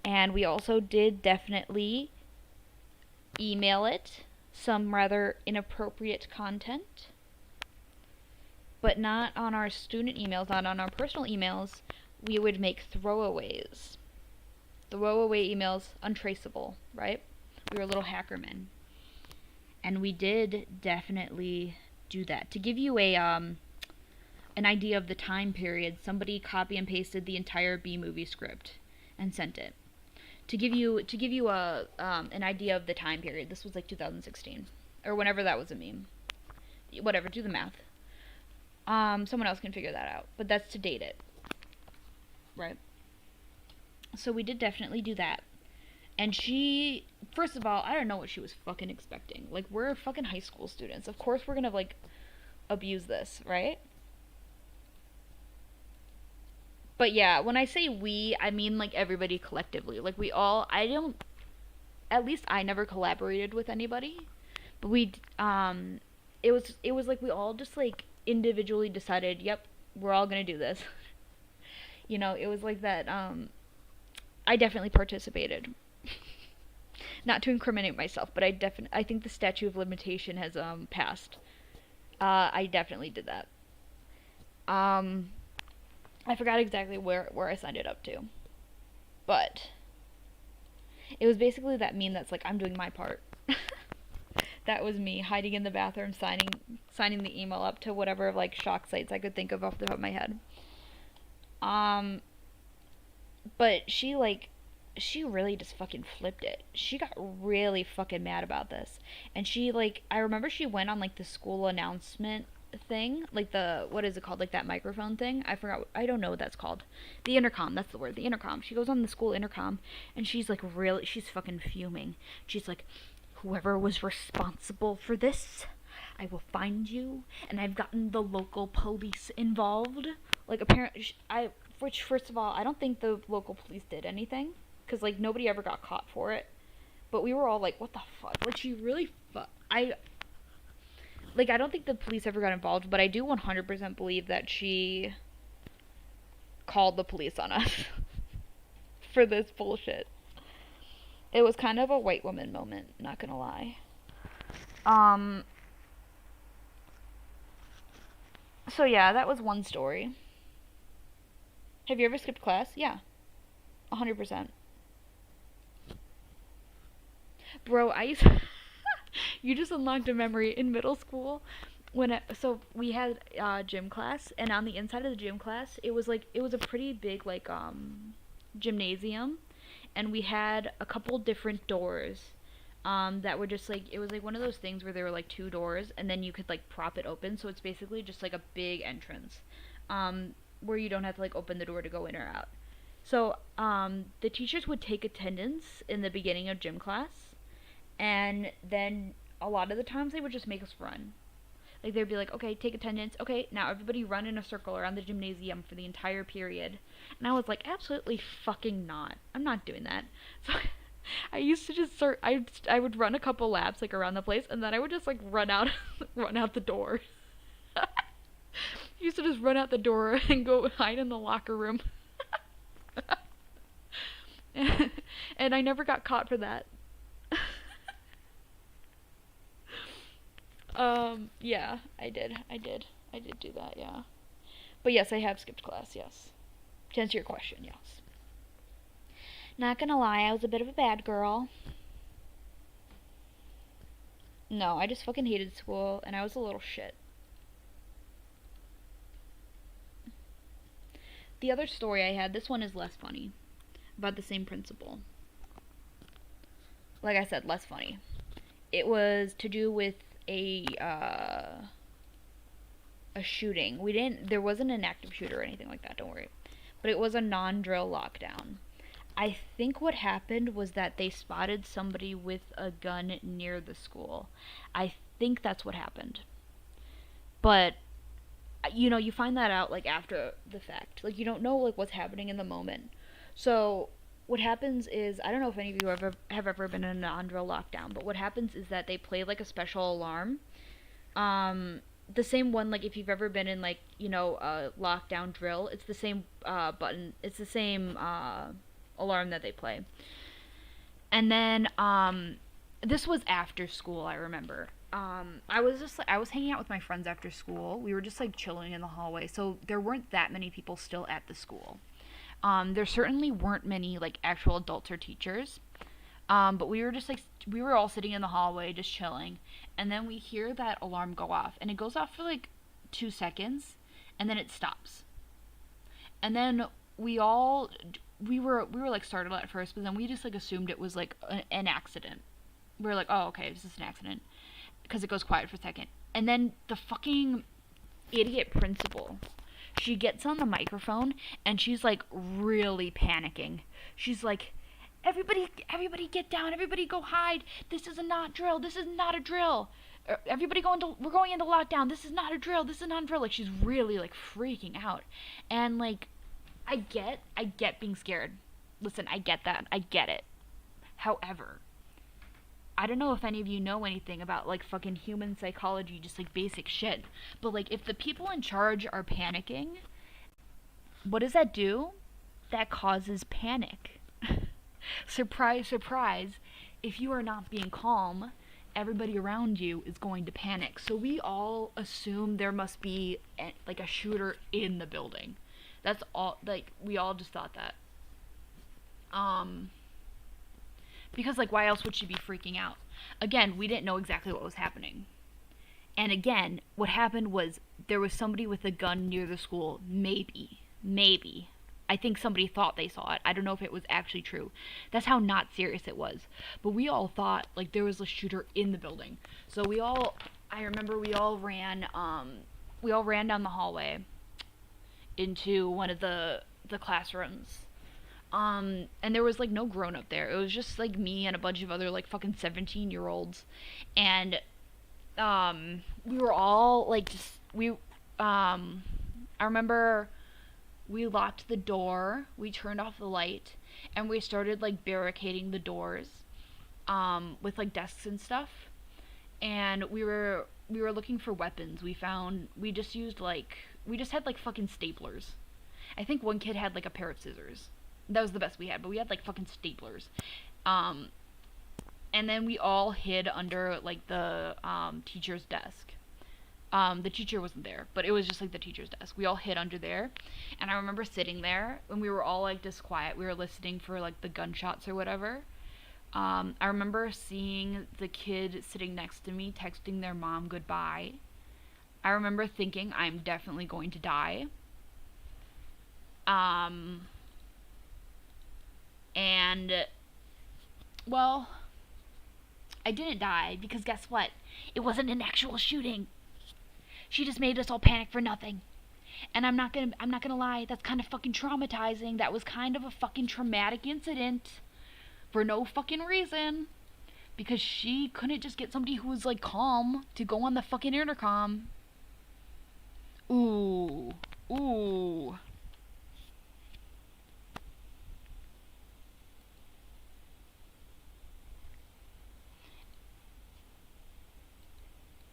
And we also did definitely email it some rather inappropriate content, but not on our student emails, not on our personal emails. We would make throwaways. Throwaway emails, untraceable, right? We were little hackermen. And we did definitely do that. To give you an idea of the time period, somebody copy and pasted the entire B movie script and sent it. To give you an idea of the time period, this was like 2016 or whenever that was a meme. Whatever, do the math. Someone else can figure that out, but that's to date it, right? So we did definitely do that. And she, first of all, I don't know what she was fucking expecting. Like, we're fucking high school students. Of course we're gonna like abuse this, right? But yeah, when I say we, I mean like everybody collectively. Like we all, at least I never collaborated with anybody. But it was like we all just like individually decided, yep, we're all gonna do this. It was like that, I definitely participated. Not to incriminate myself, but I think the statute of limitation has, passed. I definitely did that. Um, I forgot exactly where I signed it up to. But it was basically that meme that's like, I'm doing my part. That was me hiding in the bathroom signing the email up to whatever like shock sites I could think of off the top of my head. But she really just fucking flipped it. She got really fucking mad about this. And I remember she went on like the school announcement thing, like what is it called, like that microphone thing, I don't know what that's called, the intercom, that's the word, the intercom. She goes on the school intercom and she's fucking fuming. She's like, whoever was responsible for this, I will find you, and I've gotten the local police involved. Like, apparently, which, first of all, I don't think the local police did anything, because like nobody ever got caught for it. But we were all like, what the fuck? Like, she really I don't think the police ever got involved, but I do 100% believe that she called the police on us for this bullshit. It was kind of a white woman moment, not gonna lie. So yeah, that was one story. Have you ever skipped class? Yeah. 100%. Bro, you just unlocked a memory in middle school. So we had gym class, and on the inside of the gym class, it was a pretty big like gymnasium, and we had a couple different doors that were just like, it was like one of those things where there were like two doors, and then you could like prop it open, so it's basically just like a big entrance, where you don't have to like open the door to go in or out. So the teachers would take attendance in the beginning of gym class, and then a lot of the times they would just make us run. Like they'd be like, okay, take attendance. Okay, now everybody run in a circle around the gymnasium for the entire period. And I was like, absolutely fucking not. I'm not doing that. So I used to just start. I would run a couple laps like around the place, and then I would just like run out, run out the door. I used to just run out the door and go hide in the locker room. And I never got caught for that. Yeah, I did. I did do that, yeah. But yes, I have skipped class, yes. To answer your question, yes. Not gonna lie, I was a bit of a bad girl. No, I just fucking hated school, and I was a little shit. The other story I had, this one is less funny. About the same principal. Like I said, less funny. It was to do with a shooting. There wasn't an active shooter or anything like that, don't worry. But it was a non-drill lockdown. I think what happened was that they spotted somebody with a gun near the school. I think that's what happened. But you know, you find that out like after the fact. Like you don't know like what's happening in the moment. So what happens is, I don't know if any of you have ever been in a non-drill lockdown, but what happens is that they play like a special alarm. The same one, like if you've ever been in like, you know, a lockdown drill, it's the same button, it's the same alarm that they play. And then this was after school, I remember. I was hanging out with my friends after school. We were just like chilling in the hallway, so there weren't that many people still at the school. There certainly weren't many like actual adults or teachers. But we were just like, we were all sitting in the hallway just chilling, and then we hear that alarm go off, and it goes off for like 2 seconds, and then it stops. And then we were like startled at first, but then we just like assumed it was like an accident. We were like, oh okay, this is an accident, because it goes quiet for a second, and then the fucking idiot principal, she gets on the microphone and she's like really panicking. She's like, everybody get down, everybody go hide, this is a not drill, this is not a drill, we're going into lockdown, this is not a drill, this is not a drill. Like she's really like freaking out. And like, I get being scared. Listen, I get that, I get it. However, I don't know if any of you know anything about like fucking human psychology, just like basic shit, but like if the people in charge are panicking, what does that do? That causes panic. Surprise, surprise. If you are not being calm, everybody around you is going to panic. So we all assume there must be like a shooter in the building. That's all. Like we all just thought that. Because like why else would she be freaking out? Again, we didn't know exactly what was happening. And again, what happened was there was somebody with a gun near the school. Maybe. I think somebody thought they saw it. I don't know if it was actually true. That's how not serious it was. But we all thought like there was a shooter in the building. So I remember we all ran down the hallway into one of the classrooms. And there was like no grown up there. It was just like me and a bunch of other like fucking 17-year-olds. And we were all like I remember we locked the door, we turned off the light, and we started like barricading the doors with like desks and stuff. And we were looking for weapons. We just had like fucking staplers. I think one kid had like a pair of scissors. That was the best we had, but we had like fucking staplers. And then we all hid under like the teacher's desk. The teacher wasn't there, but it was just like the teacher's desk. We all hid under there, and I remember sitting there when we were all like just quiet. We were listening for like the gunshots or whatever. I remember seeing the kid sitting next to me texting their mom goodbye. I remember thinking I'm definitely going to die. Um, and, well, I didn't die because guess what? It wasn't an actual shooting. She just made us all panic for nothing. And I'm not gonna lie, that's kind of fucking traumatizing. That was kind of a fucking traumatic incident for no fucking reason. Because she couldn't just get somebody who was like calm to go on the fucking intercom. Ooh. Ooh.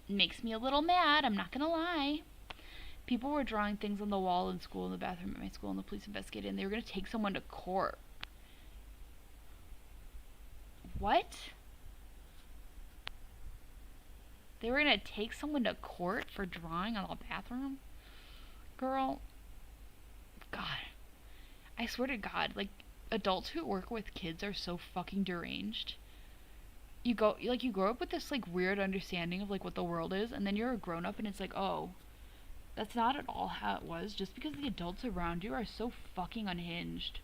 Makes me a little mad, I'm not gonna lie. People were drawing things on the wall in school, in the bathroom at my school, and the police investigated, and they were gonna take someone to court. What? They were gonna take someone to court for drawing on the bathroom? Girl, God. I swear to God, like, adults who work with kids are so fucking deranged. You grow up with this, like, weird understanding of, like, what the world is, and then you're a grown up and it's like, oh, that's not at all how it was, just because the adults around you are so fucking unhinged.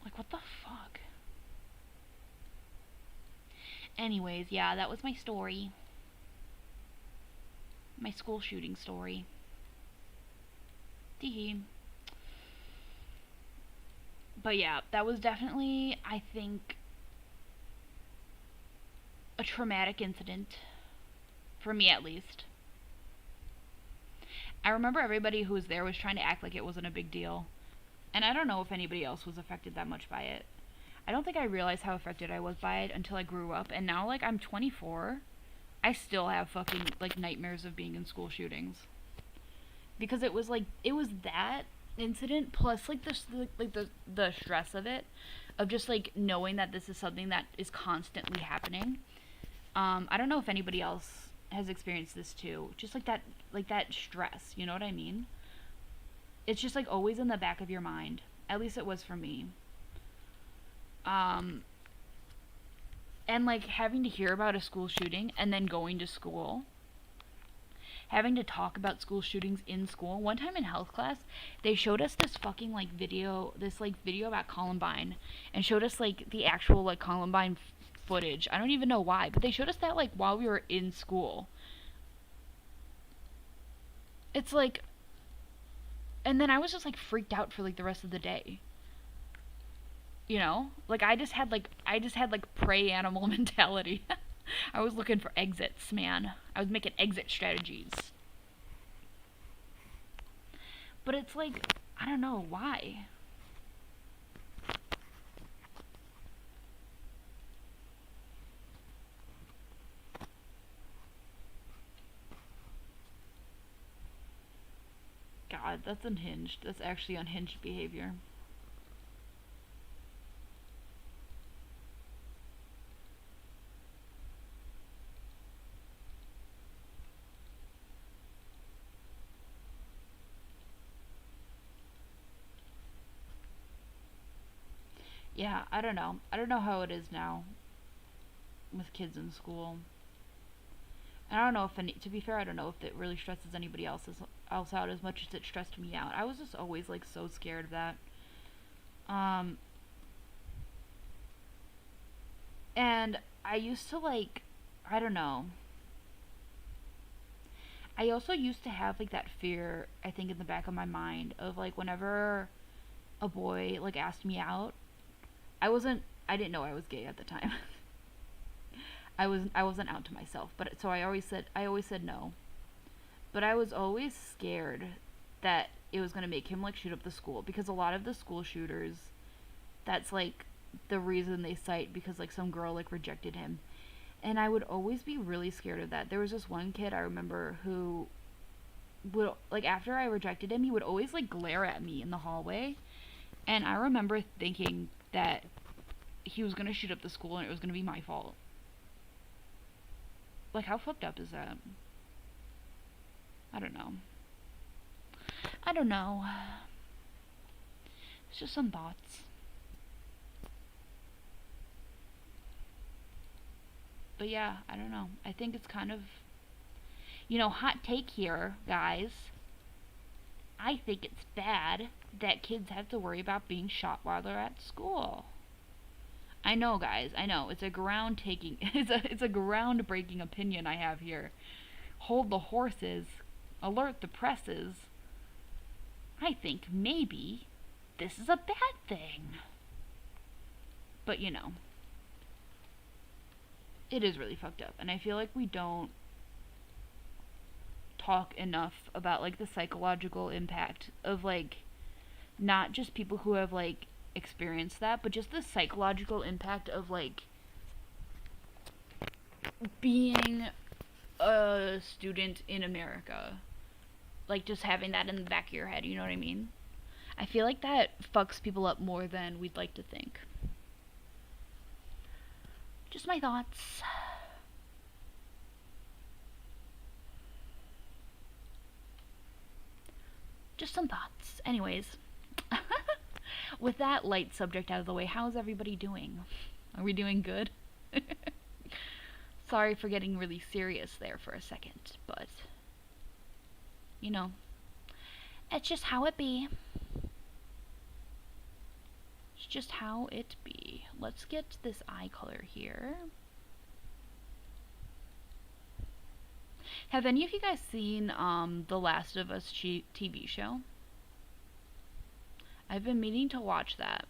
Like, what the fuck? Anyways, yeah, that was my story. My school shooting story. Teehee. But yeah, that was definitely, I think, a traumatic incident. For me, at least. I remember everybody who was there was trying to act like it wasn't a big deal. And I don't know if anybody else was affected that much by it. I don't think I realized how affected I was by it until I grew up. And now, like, I'm 24. I still have fucking, like, nightmares of being in school shootings. Because it was, like, it was that incident plus, like, the stress of it. Of just, like, knowing that this is something that is constantly happening. I don't know if anybody else has experienced this too. Just, like, that stress. You know what I mean? It's just, like, always in the back of your mind. At least it was for me. And, like, having to hear about a school shooting and then going to school. Having to talk about school shootings in school. One time in health class, they showed us this fucking, like, video about Columbine. And showed us, like, the actual, like, Columbine footage. I don't even know why, but they showed us that, like, while we were in school. It's, like... And then I was just, like, freaked out for, like, the rest of the day. You know? Like, I just had, like, prey animal mentality. I was looking for exits, man. I was making exit strategies. But it's like, I don't know, why? God, that's unhinged. That's actually unhinged behavior. Yeah, I don't know. I don't know how it is now with kids in school. And I don't know if to be fair, I don't know if it really stresses anybody else out as much as it stressed me out. I was just always, like, so scared of that. Um, and I used to, like, I don't know. I also used to have, like, that fear, I think, in the back of my mind of, like, whenever a boy, like, asked me out, I didn't know I was gay at the time. I wasn't out to myself, but so I always said no. But I was always scared that it was going to make him, like, shoot up the school, because a lot of the school shooters, that's, like, the reason they cite, because, like, some girl, like, rejected him. And I would always be really scared of that. There was this one kid I remember who would, like, after I rejected him, he would always, like, glare at me in the hallway. And I remember thinking that he was going to shoot up the school and it was going to be my fault. Like, how fucked up is that? I don't know. I don't know. It's just some thoughts. But yeah, I don't know. I think it's kind of... hot take here, guys. I think it's bad that kids have to worry about being shot while they're at school. I know, guys. I know. It's a it's a groundbreaking opinion I have here. Hold the horses. Alert the presses. I think maybe this is a bad thing. But it is really fucked up. And I feel like we don't talk enough about like the psychological impact of like not just people who have like experienced that, but just the psychological impact of like being a student in America. Like just having that in the back of your head, you know what I mean? I feel like that fucks people up more than we'd like to think. Just my thoughts. Just some thoughts. Anyways, with that light subject out of the way, how's everybody doing? Are we doing good? Sorry for getting really serious there for a second, but it's just how it be. It's just how it be. Let's get this eye color here. Have any of you guys seen The Last of Us TV show? I've been meaning to watch that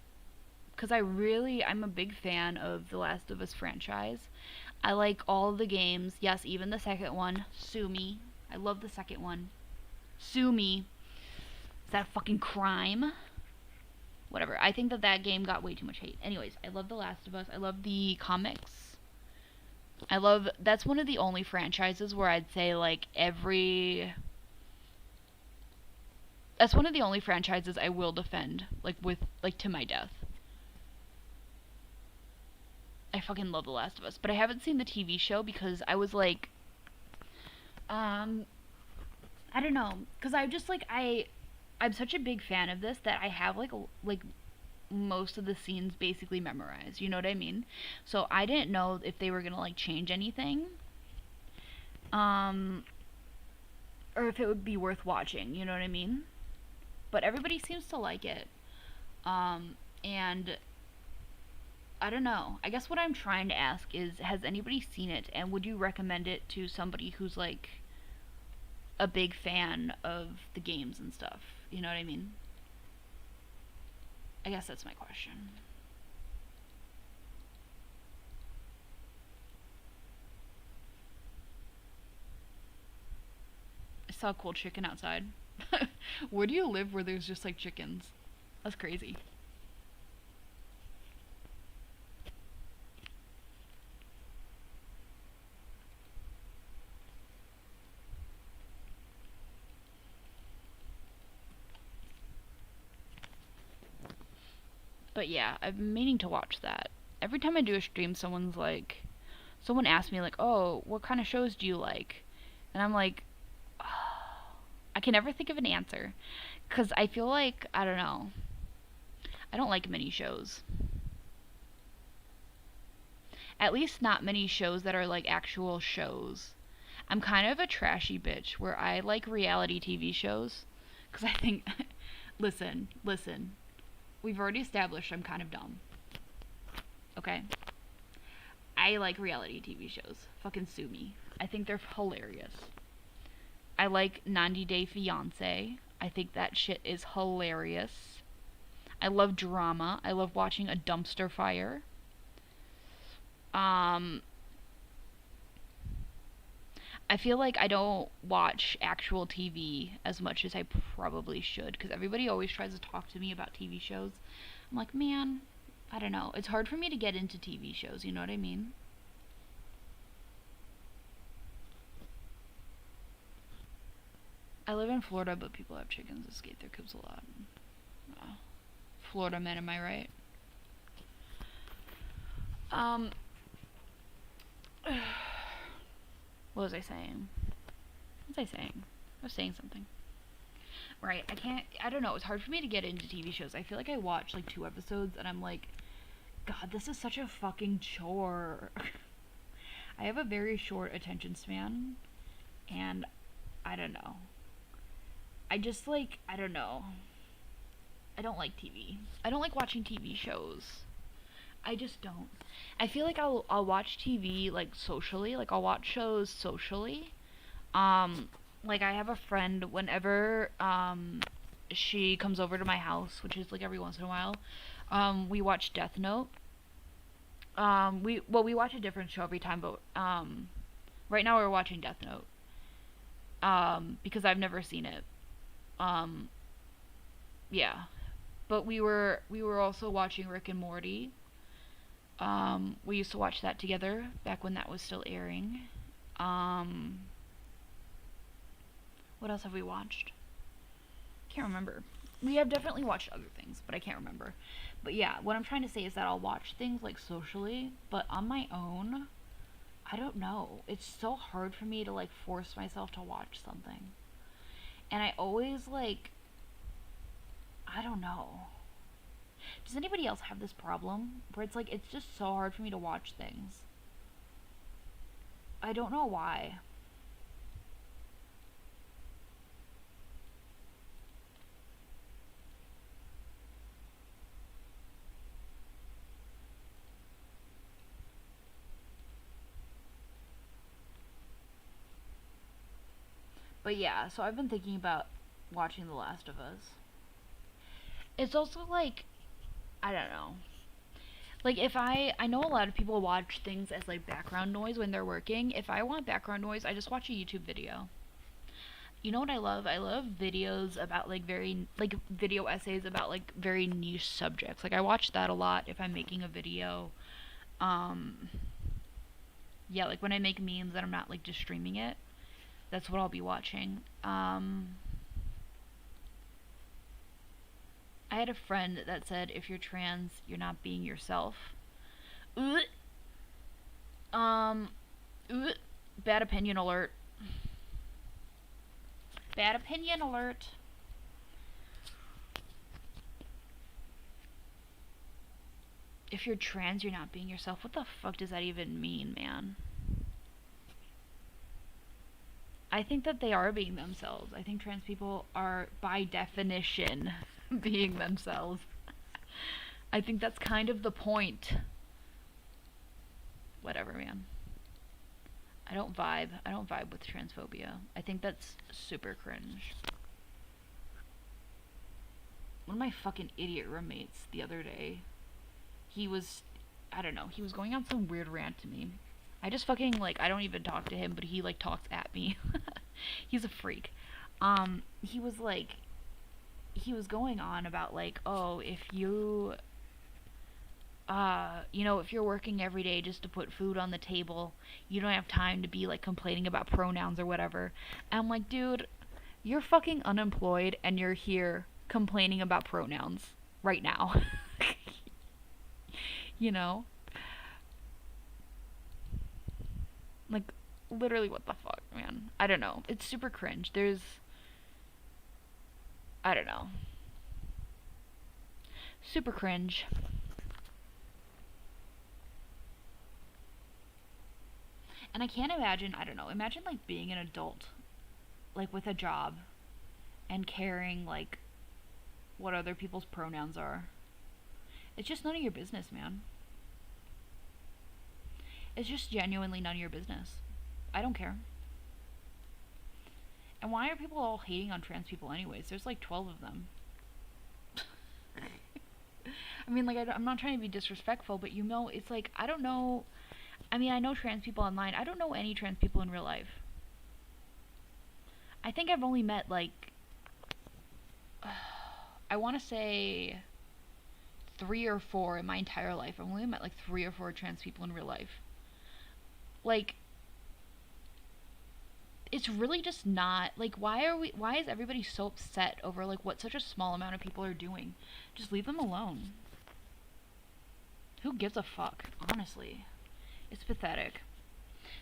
because I'm a big fan of the Last of Us franchise. I like all the games. Yes, even the second one. Sue me. I love the second one. Sue me. Is that a fucking crime? Whatever. I think that game got way too much hate. Anyways, I love The Last of Us. I love the comics. That's one of the only franchises where I'd say like that's one of the only franchises I will defend like to my death. I fucking love The Last of Us, but I haven't seen the TV show because I was like I don't know, cuz I'm such a big fan of this that I have like most of the scenes basically memorized, you know what I mean? So I didn't know if they were gonna like change anything, or if it would be worth watching, you know what I mean? But everybody seems to like it, and I don't know. I guess what I'm trying to ask is, has anybody seen it, and would you recommend it to somebody who's like a big fan of the games and stuff? You know what I mean? I guess that's my question. I saw a cool chicken outside. Where do you live where there's just like chickens? That's crazy. But yeah, I've been meaning to watch that. Every time I do a stream, someone asks me like, "Oh, what kind of shows do you like?" And I'm like, oh, I can never think of an answer, cuz I feel like I don't know. I don't like many shows. At least not many shows that are like actual shows. I'm kind of a trashy bitch where I like reality TV shows cuz I think listen. We've already established I'm kind of dumb. Okay? I like reality TV shows. Fucking sue me. I think they're hilarious. I like 90 Day Fiancé. I think that shit is hilarious. I love drama. I love watching a dumpster fire. I feel like I don't watch actual TV as much as I probably should because everybody always tries to talk to me about TV shows. I'm like, man, I don't know. It's hard for me to get into TV shows, you know what I mean? I live in Florida, but people have chickens that skate their coops a lot. Oh, Florida men, am I right? What was I saying? What was I saying? I was saying something. Right, I don't know, it's hard for me to get into TV shows. I feel like I watch like 2 episodes and I'm like, God, this is such a fucking chore. I have a very short attention span. And I don't know. I just like, I don't know. I don't like TV. I don't like watching TV shows. I just don't. I feel like I'll watch TV like socially, like I'll watch shows socially. Um like I have a friend whenever she comes over to my house, which is like every once in a while. We watch Death Note. We watch a different show every time, but right now we're watching Death Note. Because I've never seen it. Um yeah. But we were also watching Rick and Morty. We used to watch that together back when that was still airing. Um, what else have we watched? Can't remember. We have definitely watched other things, but I can't remember. But yeah, what I'm trying to say is that I'll watch things like socially, but on my own, I don't know. It's so hard for me to like force myself to watch something. And I always like, I don't know. Does anybody else have this problem where it's like it's just so hard for me to watch things? I don't know why. But yeah, so I've been thinking about watching The Last of Us. It's also like, I don't know. Like if I know a lot of people watch things as like background noise when they're working. If I want background noise, I just watch a YouTube video. You know what I love? I love videos about like very like video essays about like very niche subjects. Like I watch that a lot if I'm making a video. Um yeah, like when I make memes and I'm not like just streaming it, that's what I'll be watching. I had a friend that said if you're trans, you're not being yourself. Ugh. Um ugh. Bad opinion alert. Bad opinion alert. If you're trans, you're not being yourself. What the fuck does that even mean, man? I think that they are being themselves. I think trans people are, by definition, being themselves. I think that's kind of the point. Whatever, man. I don't vibe. I don't vibe with transphobia. I think that's super cringe. One of my fucking idiot roommates the other day, he was, I don't know, he was going on some weird rant to me. I just fucking, like, I don't even talk to him, but he, like, talks at me. He's a freak. He was, like, he was going on about, like, oh, if you, if you're working every day just to put food on the table, you don't have time to be, like, complaining about pronouns or whatever. And I'm like, dude, you're fucking unemployed and you're here complaining about pronouns right now. You know? Like, literally, what the fuck, man? I don't know. It's super cringe. I don't know. Super cringe. And I can't imagine, I don't know, imagine, like, being an adult, like, with a job, and caring, like, what other people's pronouns are. It's just none of your business, man. It's just genuinely none of your business. I don't care. And why are people all hating on trans people anyways? There's like 12 of them. I mean, like, I'm not trying to be disrespectful, but it's like, I don't know. I mean, I know trans people online. I don't know any trans people in real life. I think I've only met, like, I want to say 3 or 4 in my entire life. I've only met, like, 3 or 4 trans people in real life. Like, it's really just not, like, why is everybody so upset over, like, what such a small amount of people are doing? Just leave them alone. Who gives a fuck, honestly? It's pathetic.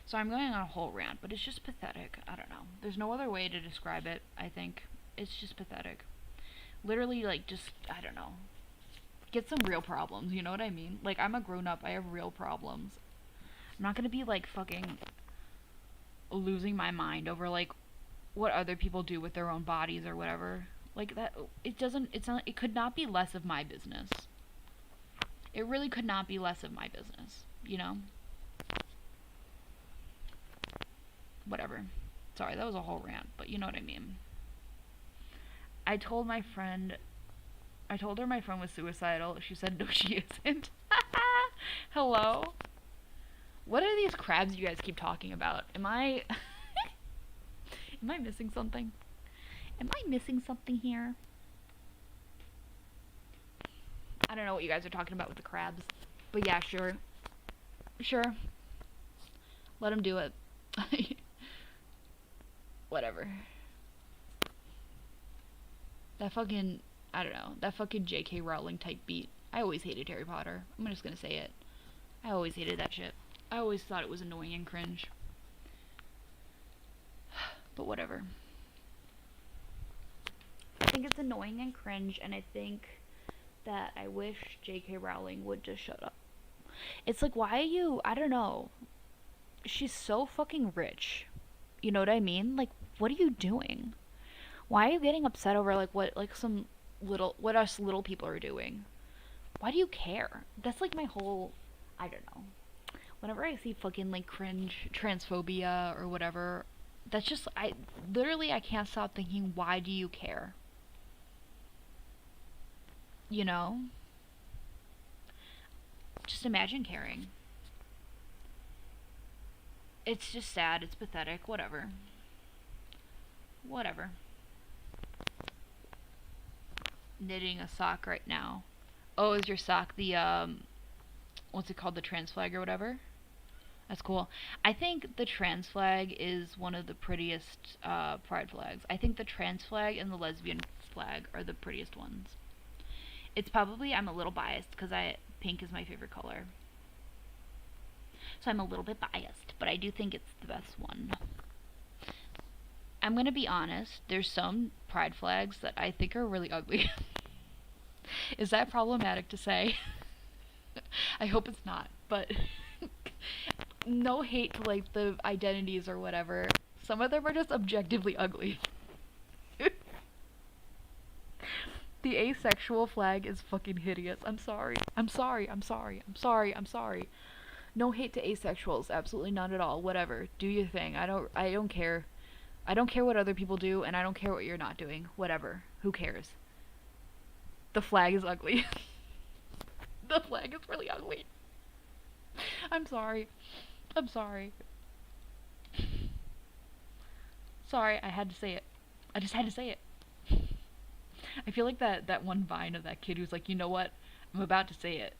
So I'm going on a whole rant, but it's just pathetic. I don't know. There's no other way to describe it, I think. It's just pathetic. Literally, like, just, I don't know. Get some real problems, you know what I mean? Like, I'm a grown-up, I have real problems. I'm not gonna be, like, fucking losing my mind over like what other people do with their own bodies or whatever. Like that, it's not, it could not be less of my business. It really could not be less of my business, you know? Whatever. Sorry, that was a whole rant, but you know what I mean. I told her my friend was suicidal. She said, no, she isn't. Hello? What are these crabs you guys keep talking about? Am I missing something? Am I missing something here? I don't know what you guys are talking about with the crabs. But yeah, sure. Sure. Let them do it. Whatever. That fucking, I don't know, that fucking J.K. Rowling type beat. I always hated Harry Potter. I'm just gonna say it. I always hated that shit. I always thought it was annoying and cringe. But whatever. I think it's annoying and cringe, and I think that I wish J.K. Rowling would just shut up. It's like, why are you, I don't know. She's so fucking rich. You know what I mean? Like, what are you doing? Why are you getting upset over like what us little people are doing? Why do you care? That's like my whole, I don't know. Whenever I see fucking like cringe transphobia or whatever, that's just, I can't stop thinking, why do you care? You know? Just imagine caring. It's just sad, it's pathetic, whatever. Whatever. Knitting a sock right now. Oh, is your sock the, what's it called, the trans flag or whatever? That's cool. I think the trans flag is one of the prettiest pride flags. I think the trans flag and the lesbian flag are the prettiest ones. It's probably, I'm a little biased because pink is my favorite color. So I'm a little bit biased, but I do think it's the best one. I'm gonna be honest, there's some pride flags that I think are really ugly. Is that problematic to say? I hope it's not, but no hate to like the identities or whatever. Some of them are just objectively ugly. The asexual flag is fucking hideous. I'm sorry. I'm sorry. I'm sorry. I'm sorry. I'm sorry. No hate to asexuals. Absolutely none at all. Whatever. Do your thing. I don't care. I don't care what other people do, and I don't care what you're not doing. Whatever. Who cares? The flag is ugly. The flag is really ugly. I'm sorry. I'm sorry. Sorry, I had to say it. I just had to say it. I feel like that one vine of that kid who's like, you know what? I'm about to say it.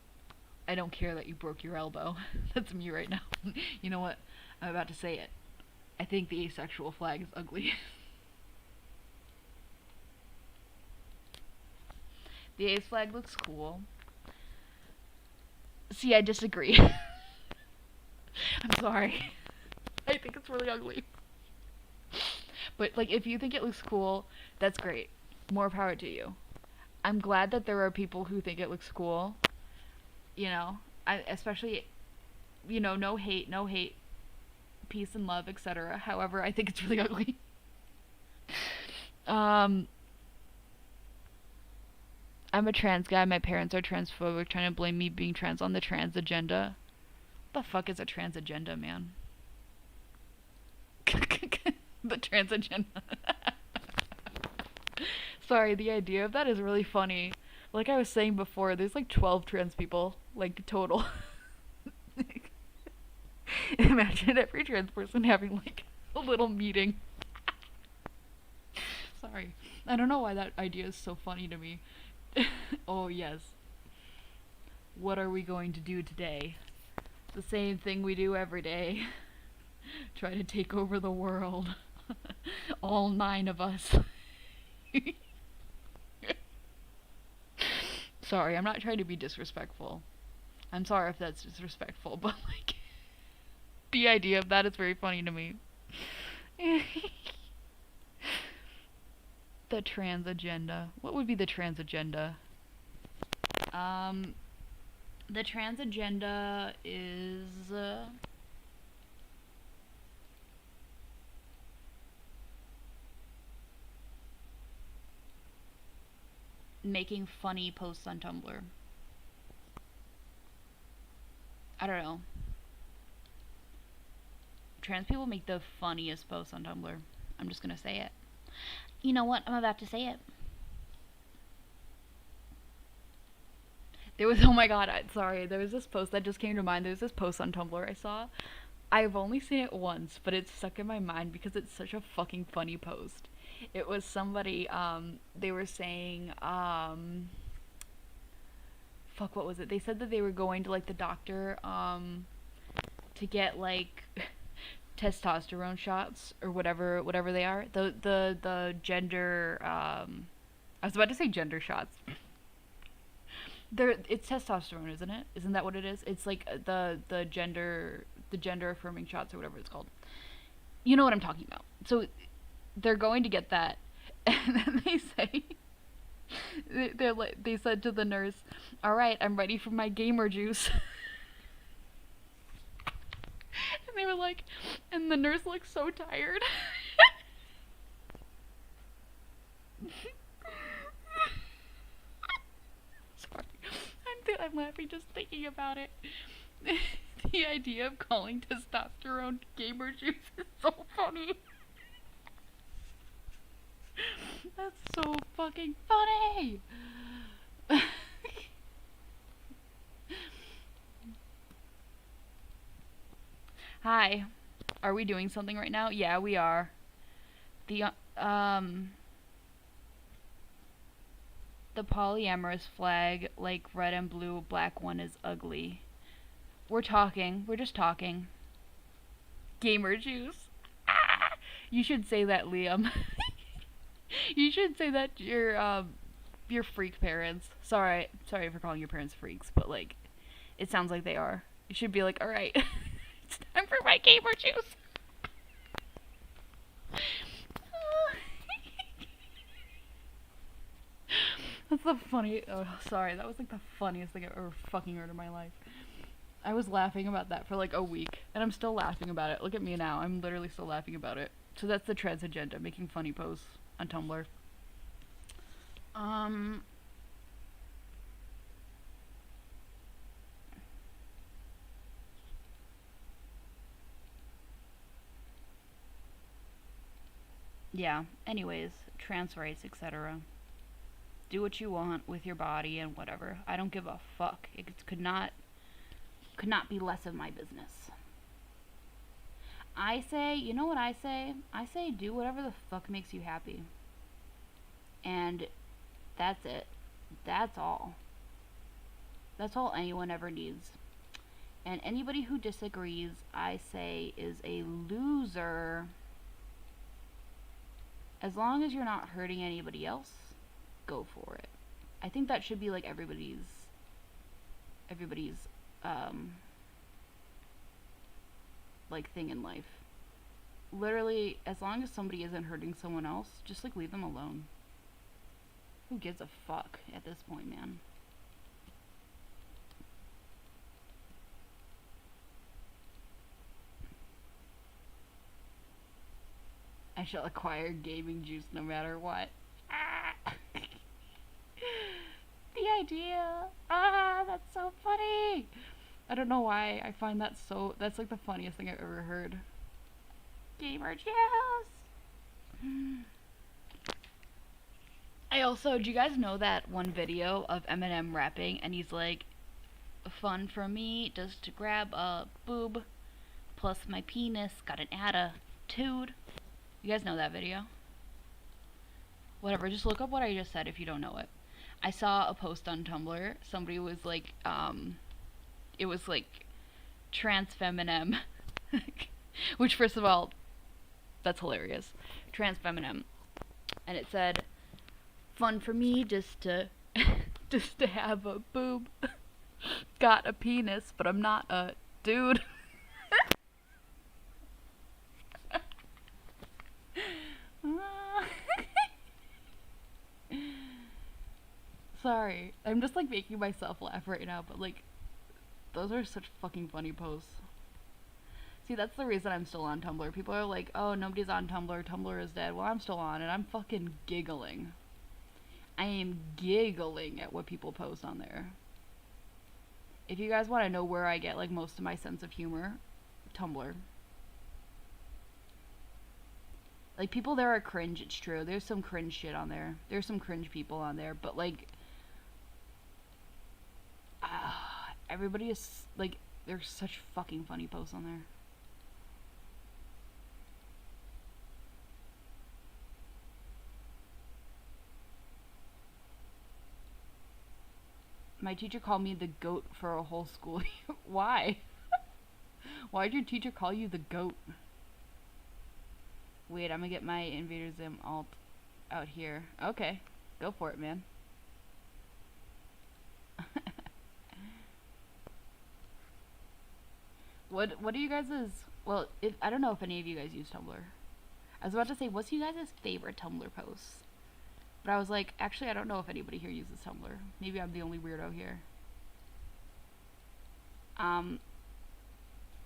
I don't care that you broke your elbow. That's me right now. You know what? I'm about to say it. I think the asexual flag is ugly. The ace flag looks cool. See, I disagree. I'm sorry. I think it's really ugly. But, like, if you think it looks cool, that's great. More power to you. I'm glad that there are people who think it looks cool. You know, especially, you know, no hate, peace and love, etc. However, I think it's really ugly. I'm a trans guy. My parents are transphobic, trying to blame me being trans on the trans agenda. What the fuck is a trans agenda, man? The trans agenda. Sorry, the idea of that is really funny. Like I was saying before, there's like 12 trans people, like, total. Imagine every trans person having, like, a little meeting. Sorry. I don't know why that idea is so funny to me. Oh, yes. What are we going to do today? The same thing we do every day. Try to take over the world. All 9 of us. Sorry, I'm not trying to be disrespectful. I'm sorry if that's disrespectful, but, like, the idea of that is very funny to me. The trans agenda. What would be the trans agenda? The trans agenda is, making funny posts on Tumblr. I don't know. Trans people make the funniest posts on Tumblr. I'm just gonna say it. You know what? I'm about to say it. There was, oh my god, sorry, there was this post that just came to mind. There was this post on Tumblr I saw. I've only seen it once, but it's stuck in my mind because it's such a fucking funny post. It was somebody, they were saying, fuck, what was it? They said that they were going to, like, the doctor, to get, like, testosterone shots, or whatever they are. The gender, I was about to say gender shots. It's testosterone, isn't it? Isn't that what it is? It's like the gender affirming shots or whatever it's called. You know what I'm talking about. So they're going to get that, and then they say they said to the nurse, "All right, I'm ready for my gamer juice." And they were like, and the nurse looked so tired. Sorry. I'm laughing just thinking about it. The idea of calling testosterone gamer juice is so funny. That's so fucking funny. Hi. Are we doing something right now? Yeah, we are. The polyamorous flag, like red and blue, black one is ugly. We're talking. We're just talking. Gamer juice. Ah! You should say that, Liam. You should say that to your freak parents. Sorry for calling your parents freaks, but like, it sounds like they are. You should be like, all right, it's time for my gamer juice. That's the funny. Oh, sorry. That was like the funniest thing I've ever fucking heard in my life. I was laughing about that for like a week, and I'm still laughing about it. Look at me now. I'm literally still laughing about it. So that's the trans agenda, making funny posts on Tumblr. Yeah. Anyways, trans rights, etc. Do what you want with your body and whatever. I don't give a fuck. It could not be less of my business. I say, you know what I say? I say do whatever the fuck makes you happy. And that's it. That's all. That's all anyone ever needs. And anybody who disagrees, I say, is a loser. As long as you're not hurting anybody else, go for it. I think that should be like everybody's like thing in life. Literally, as long as somebody isn't hurting someone else, just like leave them alone. Who gives a fuck at this point, man? I shall acquire gaming juice no matter what. Ah. The idea. Ah, that's so funny. I don't know why I find that so. That's like the funniest thing I've ever heard. Gamer juice. I also, do you guys know that one video of Eminem rapping and he's like, fun for me just to grab a boob plus my penis got an attitude. You guys know that video? Whatever, just look up what I just said if you don't know it. I saw a post on Tumblr. Somebody was like, it was like trans feminem, which first of all, that's hilarious. Trans feminem, and it said, "Fun for me just to have a boob, got a penis, but I'm not a dude." Sorry, I'm just like making myself laugh right now, but like, those are such fucking funny posts. See, that's the reason I'm still on Tumblr. People are like, oh, nobody's on Tumblr, Tumblr is dead. Well, I'm still on, and I'm fucking giggling. I am giggling at what people post on there. If you guys want to know where I get like most of my sense of humor, Tumblr. Like, people there are cringe, it's true. There's some cringe shit on there. There's some cringe people on there, but like everybody is like, there's such fucking funny posts on there. My teacher called me the goat for a whole school year. Why? Why'd your teacher call you the goat? Wait, I'm gonna get my Invader Zim alt out here. Okay, go for it, man. What do you guys' well, I don't know if any of you guys use Tumblr. I was about to say, what's you guys' favorite Tumblr posts? But I was like, actually, I don't know if anybody here uses Tumblr. Maybe I'm the only weirdo here.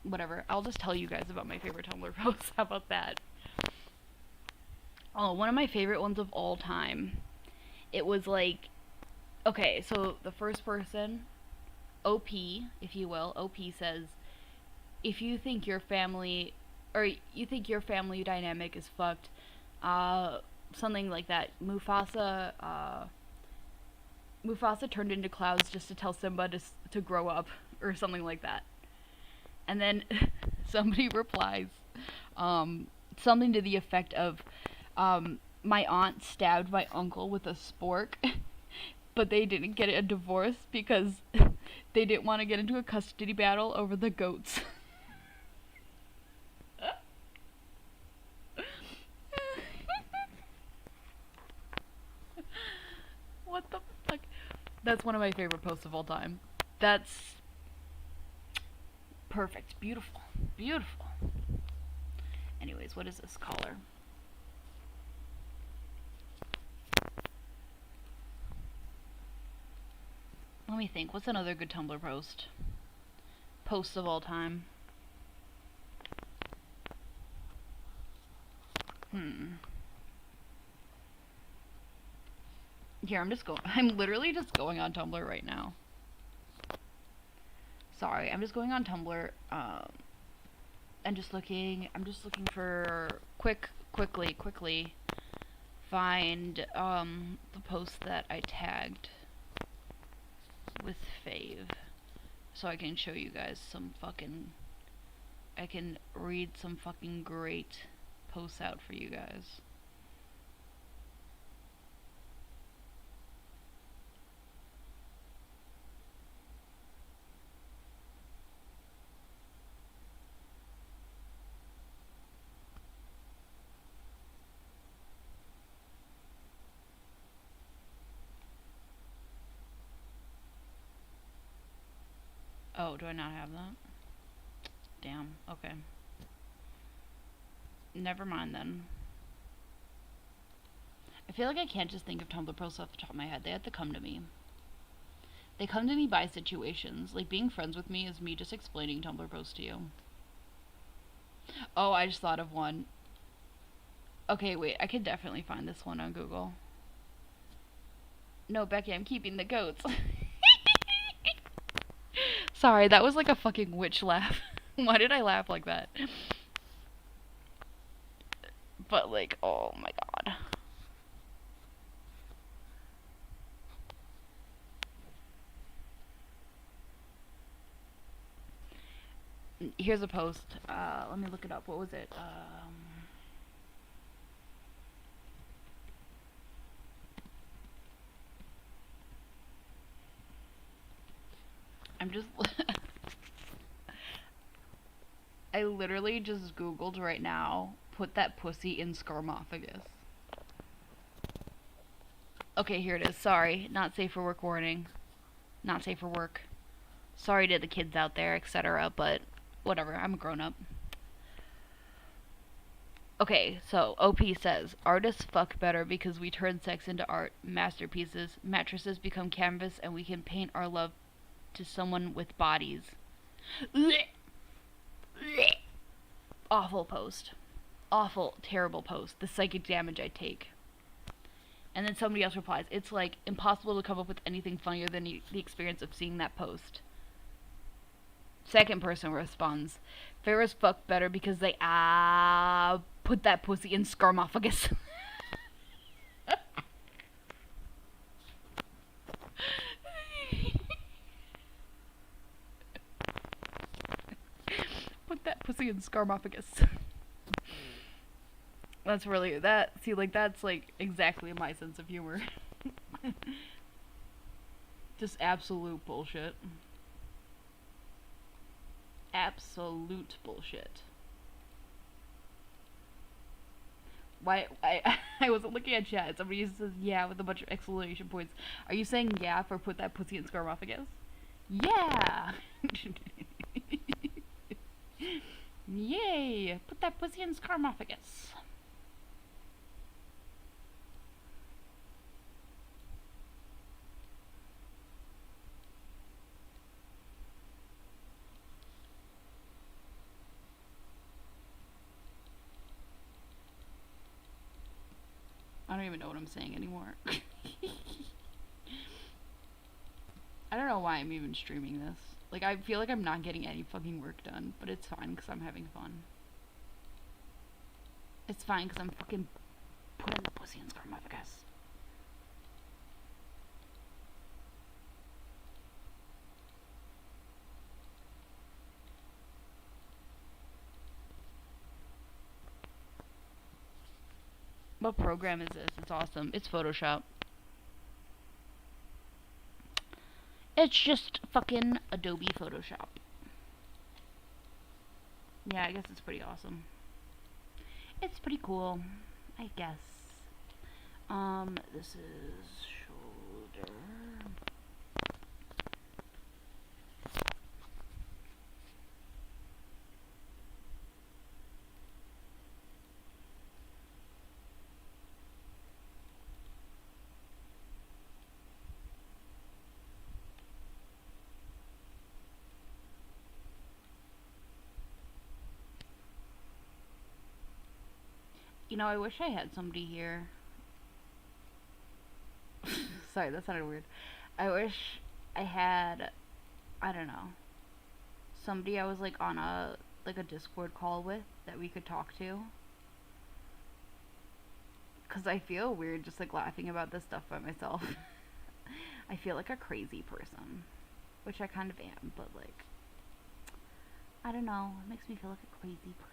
Whatever. I'll just tell you guys about my favorite Tumblr posts. How about that? Oh, one of my favorite ones of all time. It was like, okay, so the first person, OP, if you will, OP says, if you think your family, or you think your family dynamic is fucked, something like that. Mufasa turned into clouds just to tell Simba to grow up, or something like that. And then somebody replies, something to the effect of, my aunt stabbed my uncle with a spork, but they didn't get a divorce because they didn't want to get into a custody battle over the goats. What the fuck? That's one of my favorite posts of all time. That's perfect. Beautiful. Beautiful. Anyways, what is this color? Let me think. What's another good Tumblr post? Posts of all time. Here, I'm literally just going on Tumblr right now. Sorry, I'm just going on Tumblr, and I'm just looking for quickly find, the post that I tagged with fave, so I can show you guys I can read some fucking great posts out for you guys. Oh, do I not have that? Damn, okay. Never mind then. I feel like I can't just think of Tumblr posts off the top of my head. They have to come to me. They come to me by situations. Like, being friends with me is me just explaining Tumblr posts to you. Oh, I just thought of one. Okay, wait, I could definitely find this one on Google. No, Becky, I'm keeping the goats. Sorry, that was like a fucking witch laugh. Why did I laugh like that? But like, oh my god. Here's a post. Let me look it up. What was it? I'm just... I literally just googled right now, put that pussy in scarmophagus. Okay, here it is. Sorry, not safe for work warning. Not safe for work. Sorry to the kids out there, etc., but whatever, I'm a grown-up. Okay, so OP says, artists fuck better because we turn sex into art, masterpieces, mattresses become canvas, and we can paint our love to someone with bodies. Awful post. Awful, terrible post. The psychic damage I take. And then somebody else replies, it's like impossible to come up with anything funnier than the experience of seeing that post. Second person responds, fair as fuck better because they put that pussy in scarmophagus. Put that pussy in scarmophagus. That's really that. See, like that's like exactly my sense of humor. Just absolute bullshit. Absolute bullshit. Why I wasn't looking at chat. Somebody says yeah with a bunch of exclamation points. Are you saying yeah for put that pussy in scarmophagus? Yeah. Yay! Put that pussy in scarmophagus. I don't even know what I'm saying anymore. I don't know why I'm even streaming this. Like, I feel like I'm not getting any fucking work done, but it's fine because I'm having fun. It's fine because I'm fucking putting the pussy in scarmophagus. What program is this? It's awesome. It's Photoshop. It's just fucking Adobe Photoshop. Yeah, I guess it's pretty awesome. It's pretty cool, I guess. This is shoulder. You know, I wish I had somebody here. Sorry, that sounded weird. I wish I had, I don't know, somebody I was like on a Discord call with that we could talk to. Cause I feel weird just like laughing about this stuff by myself. I feel like a crazy person, which I kind of am, but like, I don't know, it makes me feel like a crazy person.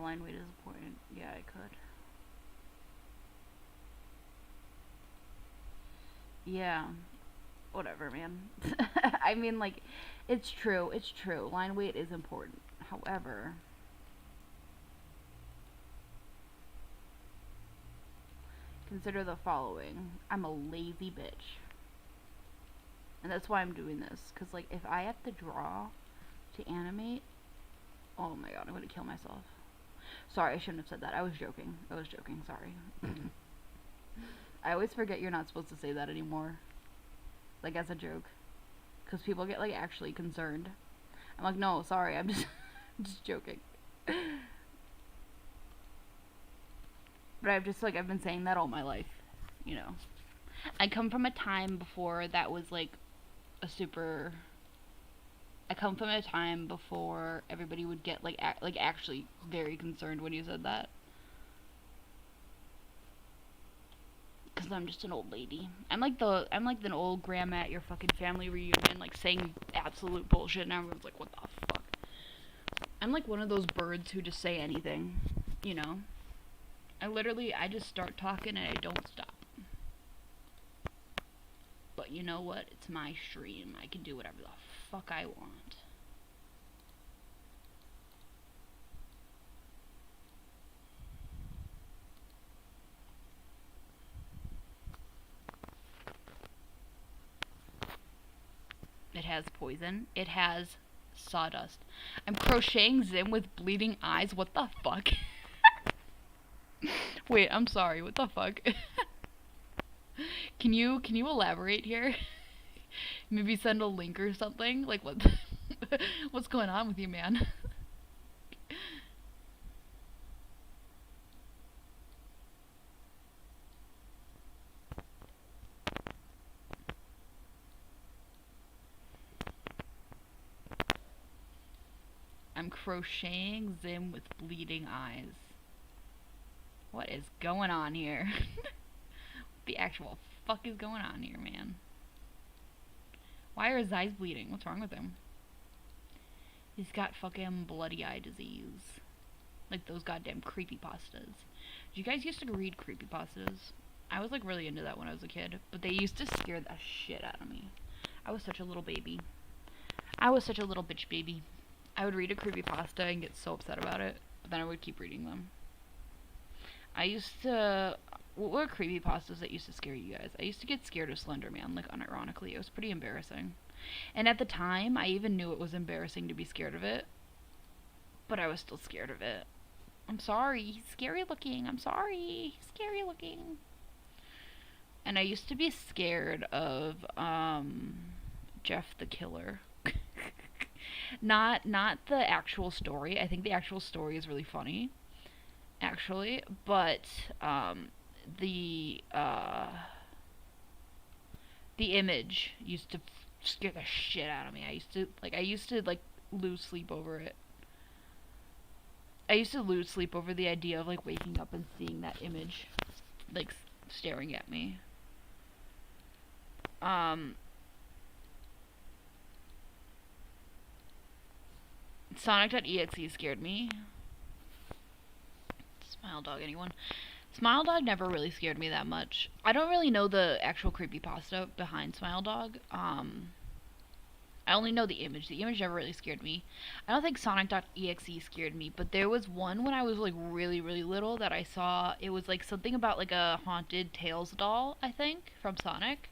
Line weight is important. Yeah, I could. Yeah. Whatever, man. I mean, like, it's true. It's true. Line weight is important. However, consider the following. I'm a lazy bitch. And that's why I'm doing this. Because, like, if I have to draw to animate, oh my god, I'm gonna kill myself. Sorry, I shouldn't have said that. I was joking. Sorry. I always forget you're not supposed to say that anymore. Like, as a joke. Because people get, like, actually concerned. I'm like, no, sorry, I'm just, just joking. But I've been saying that all my life. You know. I come from a time before that was, like, I come from a time before everybody would get like actually very concerned when you said that. Cause I'm just an old lady. I'm like the old grandma at your fucking family reunion, like saying absolute bullshit, and everyone's like, "What the fuck?" I'm like one of those birds who just say anything, you know. I just start talking and I don't stop. But you know what? It's my stream. I can do whatever the fuck I want. It has poison. It has sawdust. I'm crocheting Zim with bleeding eyes. What the fuck? Wait, I'm sorry. What the fuck? Can you elaborate here? Maybe send a link or something? Like what what's going on with you, man? I'm crocheting Zim with bleeding eyes. What is going on here? The actual fuck is going on here, man? Why are his eyes bleeding? What's wrong with him? He's got fucking bloody eye disease. Like those goddamn creepypastas. Did you guys used to read creepypastas? I was like really into that when I was a kid, but they used to scare the shit out of me. I was such a little baby. I was such a little bitch baby. I would read a creepypasta and get so upset about it, but then I would keep reading them. I used to... What were creepypastas that used to scare you guys? I used to get scared of Slender Man, like unironically. It was pretty embarrassing. And at the time, I even knew it was embarrassing to be scared of it, but I was still scared of it. I'm sorry, he's scary looking. I'm sorry, he's scary looking. And I used to be scared of, Jeff the Killer. Not the actual story. I think the actual story is really funny, actually, but the image used to scare the shit out of me. I used to lose sleep over it. I used to lose sleep over the idea of like waking up and seeing that image like staring at me. Sonic.exe scared me. Smile Dog, anyone? Smile Dog never really scared me that much. I don't really know the actual creepypasta behind Smile Dog. I only know the image. The image never really scared me. I don't think Sonic.exe scared me, but there was one when I was like really, really little that I saw. It was like something about like a haunted Tails doll, I think, from Sonic.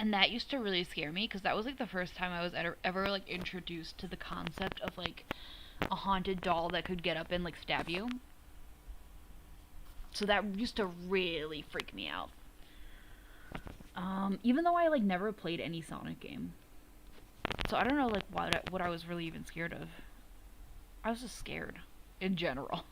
And that used to really scare me because that was like the first time I was ever like introduced to the concept of like a haunted doll that could get up and like stab you. So that used to really freak me out. Even though I like never played any Sonic game, so I don't know like what I was really even scared of. I was just scared in general.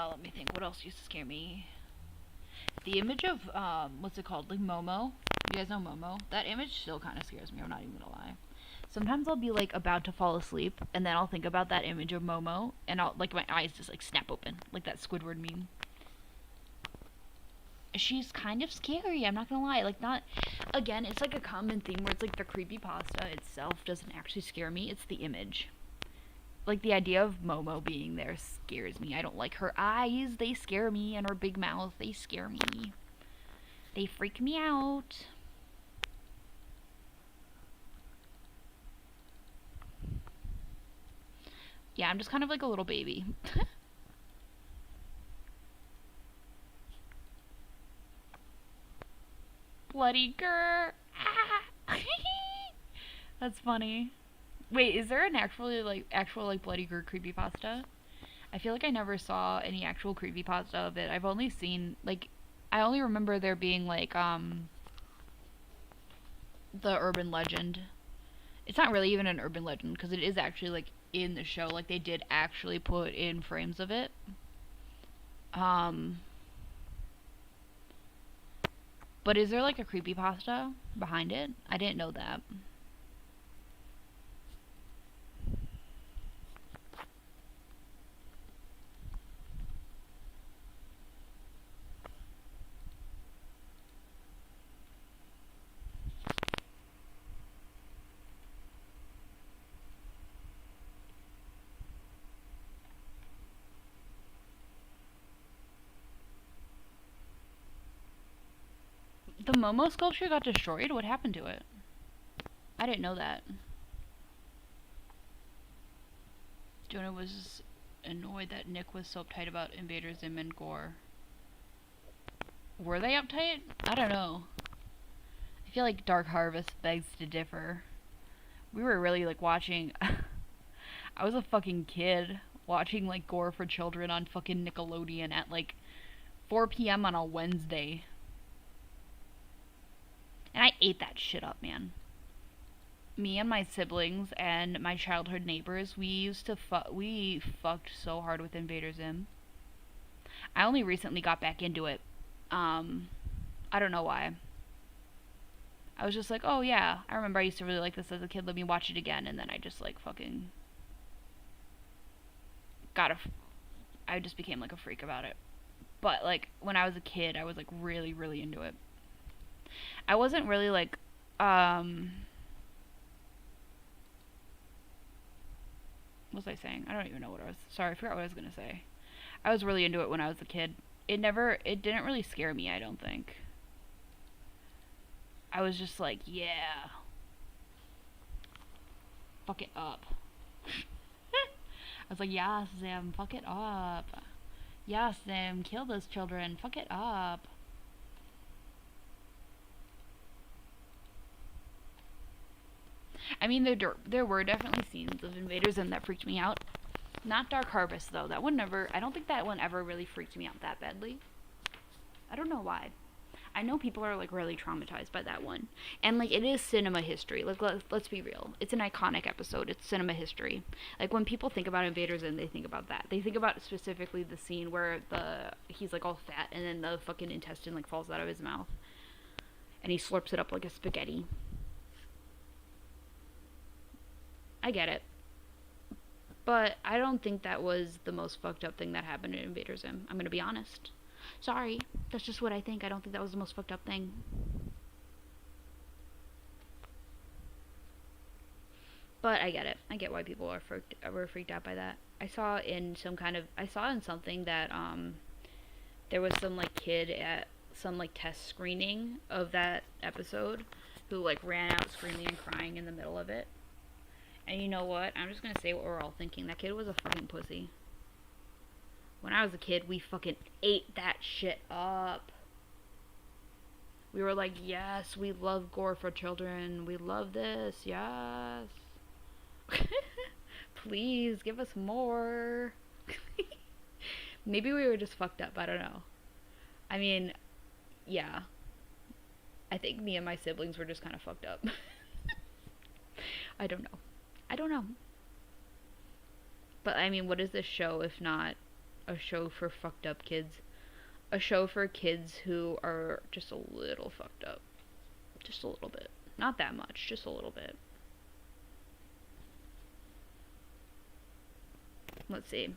Let me think. What else used to scare me? The image of what's it called? Like Momo. You guys know Momo? That image still kind of scares me. I'm not even gonna lie. Sometimes I'll be like about to fall asleep, and then I'll think about that image of Momo, and I'll like my eyes just like snap open, like that Squidward meme. She's kind of scary. I'm not gonna lie. Like not, again, it's like a common theme where it's like the creepypasta itself doesn't actually scare me. It's the image. Like the idea of Momo being there scares me. I don't like her eyes. They scare me, and her big mouth. They scare me. They freak me out. Yeah, I'm just kind of like a little baby. Bloody grr. Ah. That's funny. Wait, is there an actual like bloody grr creepypasta? I feel like I never saw any actual creepypasta of it. I've only seen like I only remember there being like the urban legend. It's not really even an urban legend because it is actually like in the show. Like they did actually put in frames of it. But is there like a creepypasta behind it? I didn't know that. The Momo sculpture got destroyed? What happened to it? I didn't know that. Jonah was annoyed that Nick was so uptight about Invader Zim and Gore. Were they uptight? I don't know. feel like Dark Harvest begs to differ. We were really like watching. I was a fucking kid watching like gore for children on fucking Nickelodeon at like 4 p.m. on a Wednesday. And I ate that shit up, man. Me and my siblings and my childhood neighbors, we used to we fucked so hard with Invader Zim. I only recently got back into it. I don't know why. I was just like, oh yeah, I remember I used to really like this as a kid. Let me watch it again, and then I just like fucking I just became like a freak about it. But like when I was a kid, I was like really, really into it. I wasn't really like, what was I saying? I don't even know what I was. Sorry, I forgot what I was gonna say. I was really into it when I was a kid. It didn't really scare me, I don't think. I was just like, yeah. Fuck it up. I was like, yes, Zim, fuck it up. Yes, Zim, kill those children, fuck it up. I mean, there were definitely scenes of Invader Zim that freaked me out. Not Dark Harvest, though. That one never, I don't think that one ever really freaked me out that badly. I don't know why. I know people are like really traumatized by that one, and like it is cinema history. Like let's be real, it's an iconic episode. It's cinema history. Like when people think about Invader Zim, they think about that. They think about specifically the scene where he's like all fat and then the fucking intestine like falls out of his mouth, and he slurps it up like a spaghetti. I get it, but I don't think that was the most fucked up thing that happened in Invader Zim. I'm gonna be honest. Sorry, that's just what I think. I don't think that was the most fucked up thing. But I get it. I get why people were freaked out by that. I saw in something that there was some like kid at some like test screening of that episode who like ran out screaming and crying in the middle of it. And you know what? I'm just gonna say what we're all thinking. That kid was a fucking pussy. When I was a kid, we fucking ate that shit up. We were like, yes, we love gore for children. We love this, yes. Please, give us more. Maybe we were just fucked up, I don't know. I mean, yeah. I think me and my siblings were just kind of fucked up. I don't know. But I mean, what is this show if not a show for fucked up kids? A show for kids who are just a little fucked up. Just a little bit. Not that much, just a little bit. Let's see.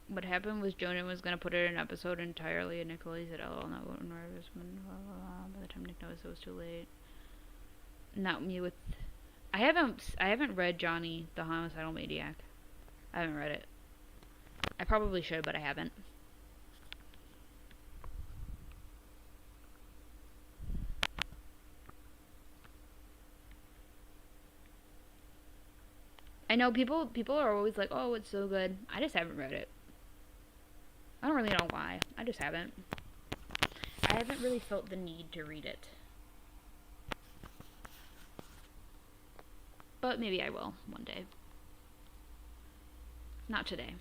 What happened was Jonah was going to put it in an episode entirely, and Nicole said, oh, no, nervous. By the time Nick noticed, it was too late. Not me with... I haven't read Johnny the Homicidal Maniac. I haven't read it. I probably should, but I haven't. I know people are always like, oh, it's so good. I just haven't read it. I don't really know why. I just haven't. I haven't really felt the need to read it. But maybe I will one day. Not today.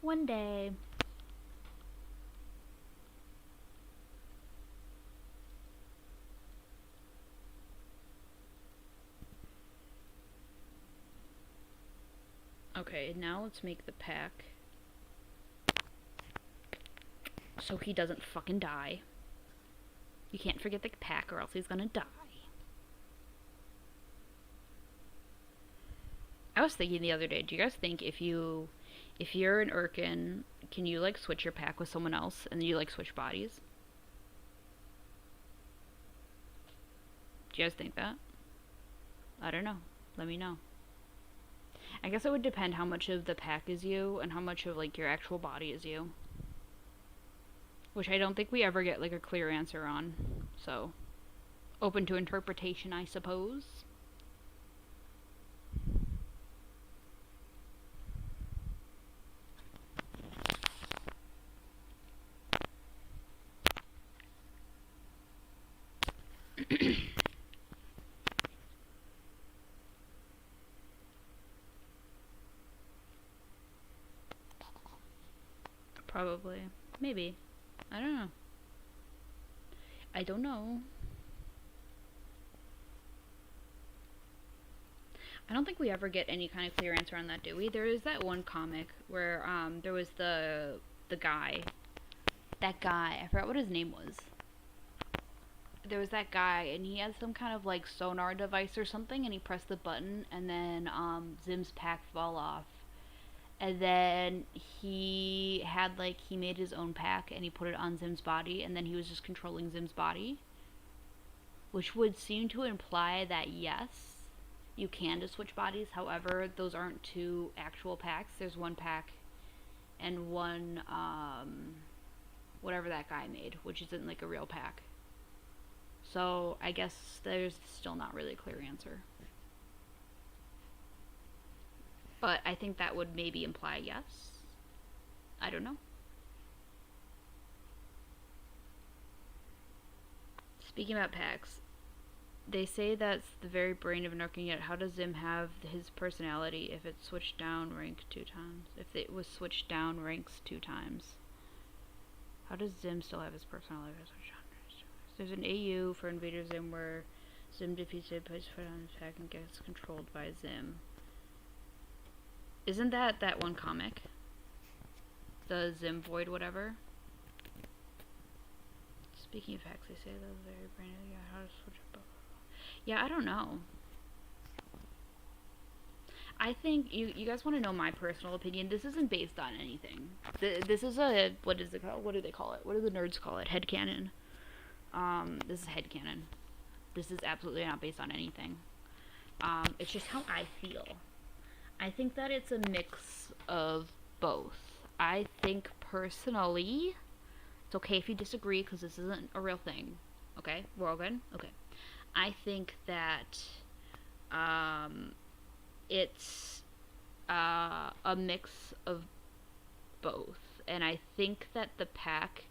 One day. Okay, now let's make the pack so he doesn't fucking die. You can't forget the pack or else he's gonna die. I was thinking the other day, do you guys think if you're an Urkin, can you like switch your pack with someone else and then you like switch bodies? Do you guys think that? I don't know. Let me know. I guess it would depend how much of the pack is you and how much of like your actual body is you. Which I don't think we ever get like a clear answer on. So, open to interpretation, I suppose. Probably. Maybe. I don't know. I don't know. I don't think we ever get any kind of clear answer on that, do we? There is that one comic where there was the guy. That guy. I forgot what his name was. There was that guy, and he had some kind of like sonar device or something, and he pressed the button, and then Zim's pack fell off. And then he had like, he made his own pack and he put it on Zim's body, and then he was just controlling Zim's body, which would seem to imply that yes, you can just switch bodies. However, those aren't two actual packs. There's one pack and one whatever that guy made, which isn't like a real pack. So I guess there's still not really a clear answer. But I think that would maybe imply yes. I don't know. Speaking about packs, they say that's the very brain of Narkin, yet how does Zim have his personality if it's switched down rank 2 times? If it was switched down ranks 2 times. How does Zim still have his personality if it's switched down? There's an AU for Invader Zim where Zim defeats it, puts foot on his pack, and gets controlled by Zim. Isn't that one comic? The Zim Void whatever? Speaking of hacks, they say that was very brand new. Yeah, how to switch up. Yeah, I don't know. I think you guys want to know my personal opinion. This isn't based on anything. This is a, what is it called? What do they call it? What do the nerds call it? Headcanon. This is headcanon. This is absolutely not based on anything. It's just how I feel. I think that it's a mix of both. I think personally, it's okay if you disagree because this isn't a real thing. Okay? We're all good? Okay. I think that it's a mix of both. And I think that the pack,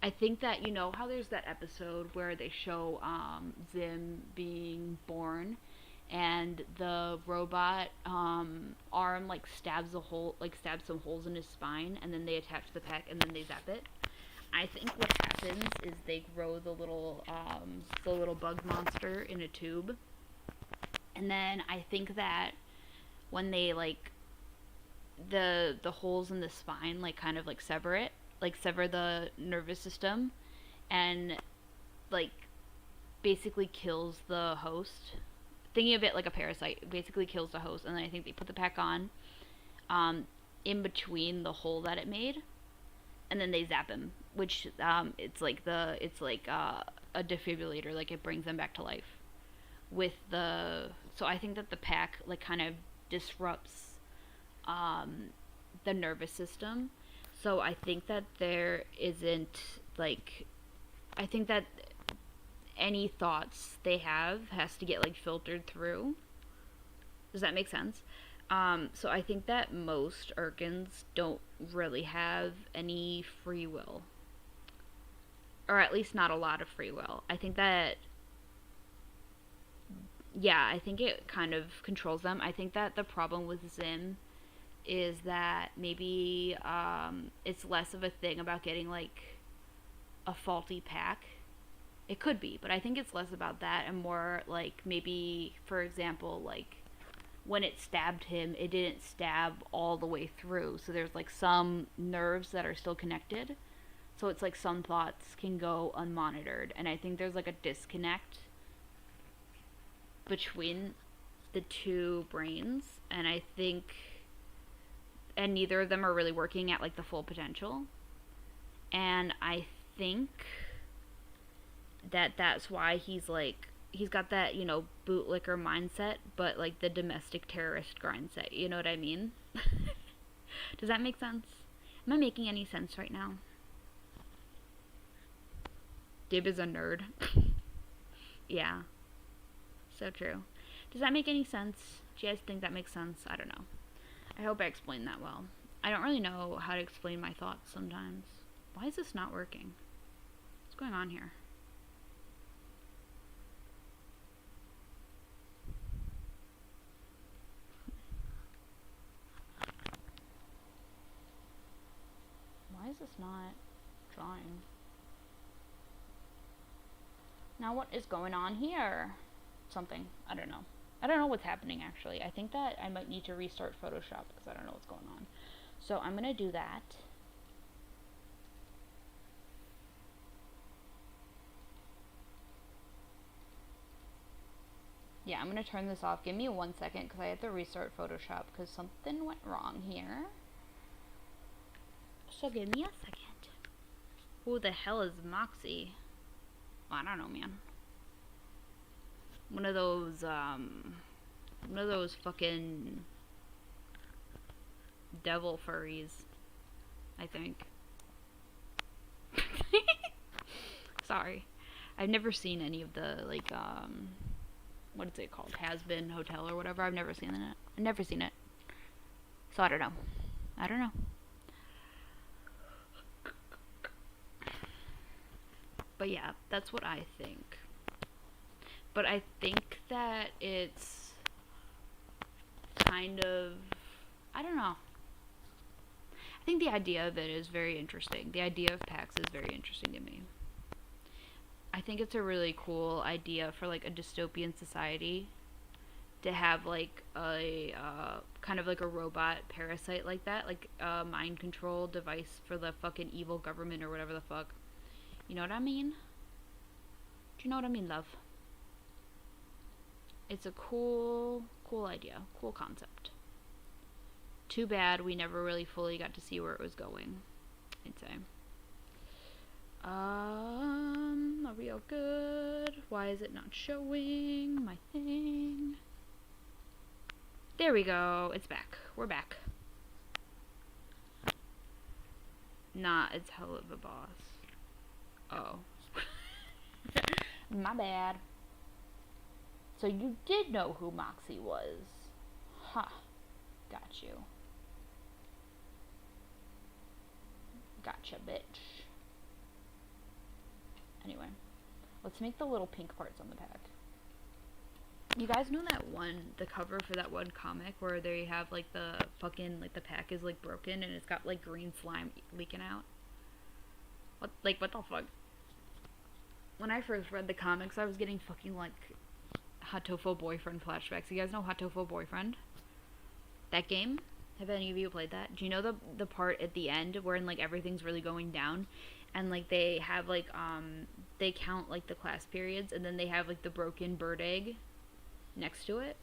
I think that, you know how there's that episode where they show Zim being born, and the robot arm like stabs some holes in his spine, and then they attach the pack, and then they zap it. I think what happens is they grow the little bug monster in a tube, and then I think that when they like the holes in the spine like kind of like sever it, like sever the nervous system, and like basically kills the host. Thinking of it like a parasite, basically kills the host, and then I think they put the pack on in between the hole that it made, and then they zap him, which it's like a defibrillator, like it brings them back to life. So I think that the pack like kind of disrupts the nervous system. So I think that there isn't like, I think that any thoughts they have has to get like filtered through. Does that make sense? So I think that most Urkins don't really have any free will, or at least not a lot of free will. I think that, yeah, I think it kind of controls them. I think that the problem with Zim is that maybe it's less of a thing about getting like a faulty pack. It could be, but I think it's less about that and more like, maybe, for example, like when it stabbed him, it didn't stab all the way through. So there's like some nerves that are still connected. So it's like some thoughts can go unmonitored. And I think there's like a disconnect between the two brains. And I think, and neither of them are really working at like the full potential. And I think that's why he's like, he's got that, you know, bootlicker mindset, but like the domestic terrorist grindset. You know what I mean? Does that make sense? Am I making any sense right now? Dib is a nerd. Yeah. So true. Does that make any sense? Do you guys think that makes sense? I don't know. I hope I explained that well. I don't really know how to explain my thoughts sometimes. Why is this not working? What's going on here? this not drawing? Now what is going on here? Something. I don't know. I don't know what's happening actually. I think that I might need to restart Photoshop because I don't know what's going on. So I'm gonna do that. Yeah, I'm gonna turn this off. Give me 1 second because I have to restart Photoshop because something went wrong here. So give me a second. Who the hell is Moxie? Well, I don't know, man. One of those fucking devil furries, I think. Sorry. I've never seen any of the, like, what is it called? Has-Been Hotel or whatever. I've never seen it. I've never seen it. So I don't know. I don't know. But yeah, that's what I think. But I think that it's kind of, I don't know. I think the idea of it is very interesting. The idea of PAX is very interesting to me. I think it's a really cool idea for like a dystopian society to have like a kind of like a robot parasite like that, like a mind control device for the fucking evil government or whatever the fuck. You know what I mean? Do you know what I mean, love? It's a cool idea, cool concept. Too bad we never really fully got to see where it was going, I'd say. Are we all good? Why is it not showing my thing? There we go. It's back. We're back. Nah, it's hell of a boss. Oh. My bad. So you did know who Moxie was. Huh. Got you. Gotcha, bitch. Anyway. Let's make the little pink parts on the pack. You guys know that one, the cover for that one comic where they have like the fucking, like the pack is like broken and it's got like green slime leaking out? What the fuck? When I first read the comics, I was getting fucking like Hatoful Boyfriend flashbacks. You guys know Hatoful Boyfriend? That game? Have any of you played that? Do you know the part at the end where like everything's really going down and like they have like they count like the class periods and then they have like the broken bird egg next to it,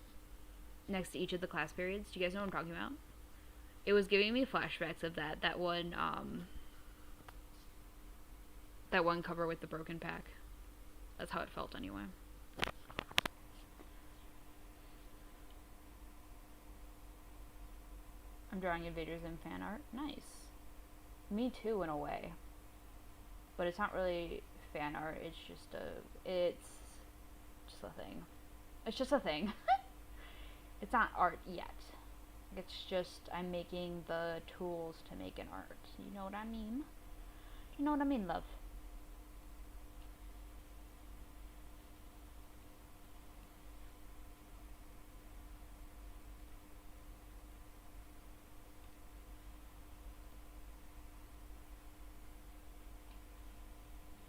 next to each of the class periods? Do you guys know what I'm talking about? It was giving me flashbacks of that one cover with the broken pack. That's how it felt anyway. I'm drawing Invader Zim fan art. Nice. Me too, in a way. But it's not really fan art. It's just a thing. It's just a thing. It's not art yet. It's just I'm making the tools to make an art. You know what I mean? You know what I mean, love?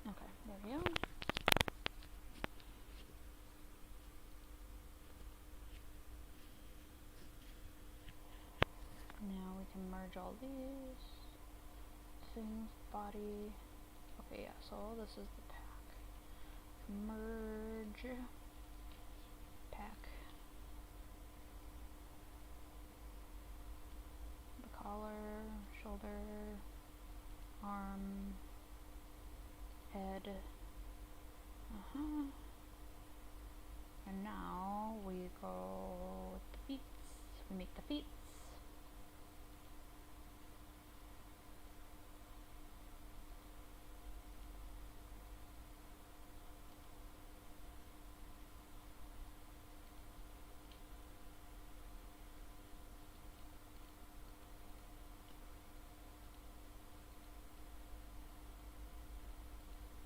Okay, there we go. Now we can merge all these things, body. Okay, yeah, so this is the pack. Merge pack. The collar, shoulder, arm, head. And now we go with the feet. We make the feet.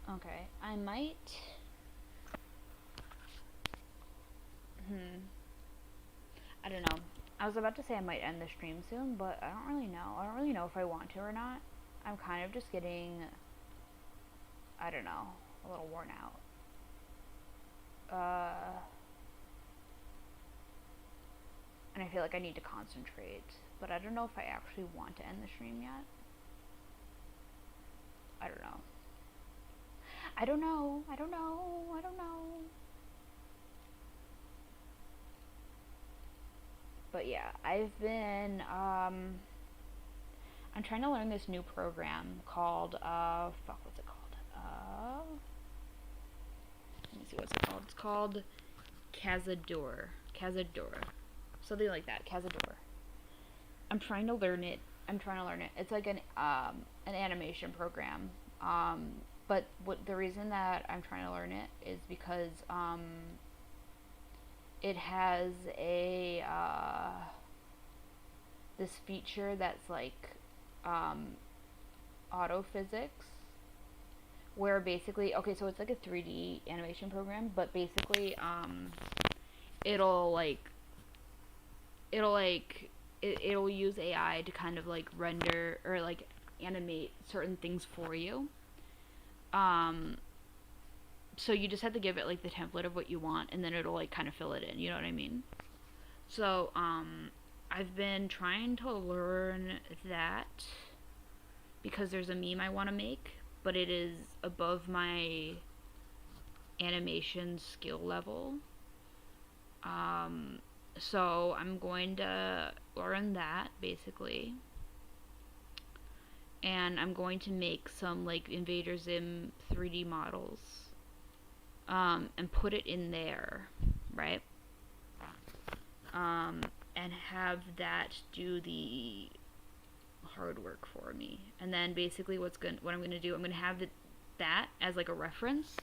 Okay, I might. I don't know. I was about to say I might end the stream soon, but I don't really know. I don't really know if I want to or not. I'm kind of just getting, I don't know, a little worn out. And I feel like I need to concentrate, but I don't know if I actually want to end the stream yet. I don't know. I don't know. I don't know. I don't know. But yeah, I've been, I'm trying to learn this new program called, fuck, what's it called? Let me see what's it called. It's called Cazador. Something like that, Cazador. I'm trying to learn it. It's like an animation program. But the reason that I'm trying to learn it is because, it has a, this feature that's like, autophysics, where basically, okay, so it's like a 3D animation program, but basically, it'll use AI to kind of like render or like animate certain things for you. So you just have to give it like the template of what you want, and then it'll like kind of fill it in, you know what I mean? So, I've been trying to learn that because there's a meme I want to make, but it is above my animation skill level. So I'm going to learn that, basically. And I'm going to make some, like, Invader Zim 3D models. And put it in there, right? And have that do the hard work for me. And then basically what I'm gonna do, I'm gonna have that as like a reference,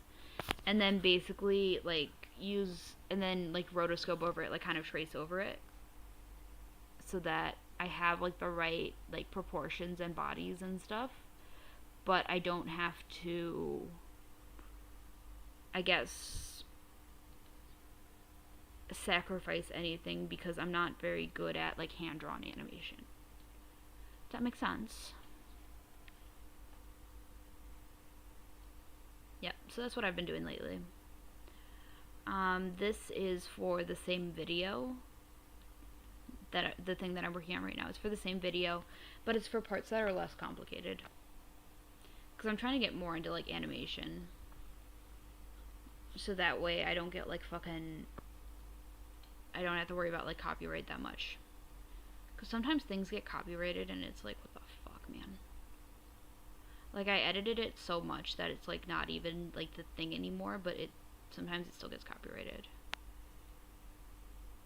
and then basically like like rotoscope over it, like kind of trace over it, so that I have like the right like proportions and bodies and stuff, but I don't have to, I guess, sacrifice anything because I'm not very good at like hand-drawn animation. Does that make sense? Yep, so that's what I've been doing lately. This is for the same video. The thing that I'm working on right now is for the same video, but it's for parts that are less complicated. Because I'm trying to get more into like animation. So that way I don't get like I don't have to worry about like copyright that much. Because sometimes things get copyrighted and it's like, what the fuck, man? Like, I edited it so much that it's like not even like the thing anymore, but sometimes it still gets copyrighted.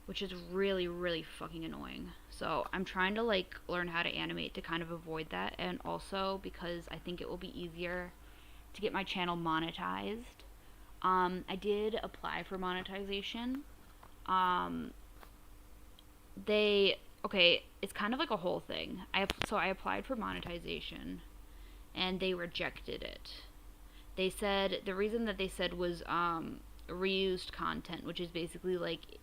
Which is really, really fucking annoying. So I'm trying to like learn how to animate to kind of avoid that, and also because I think it will be easier to get my channel monetized. I did apply for monetization. It's kind of like a whole thing. So I applied for monetization, and they rejected it. They said, the reason that they said was, reused content, which is basically like,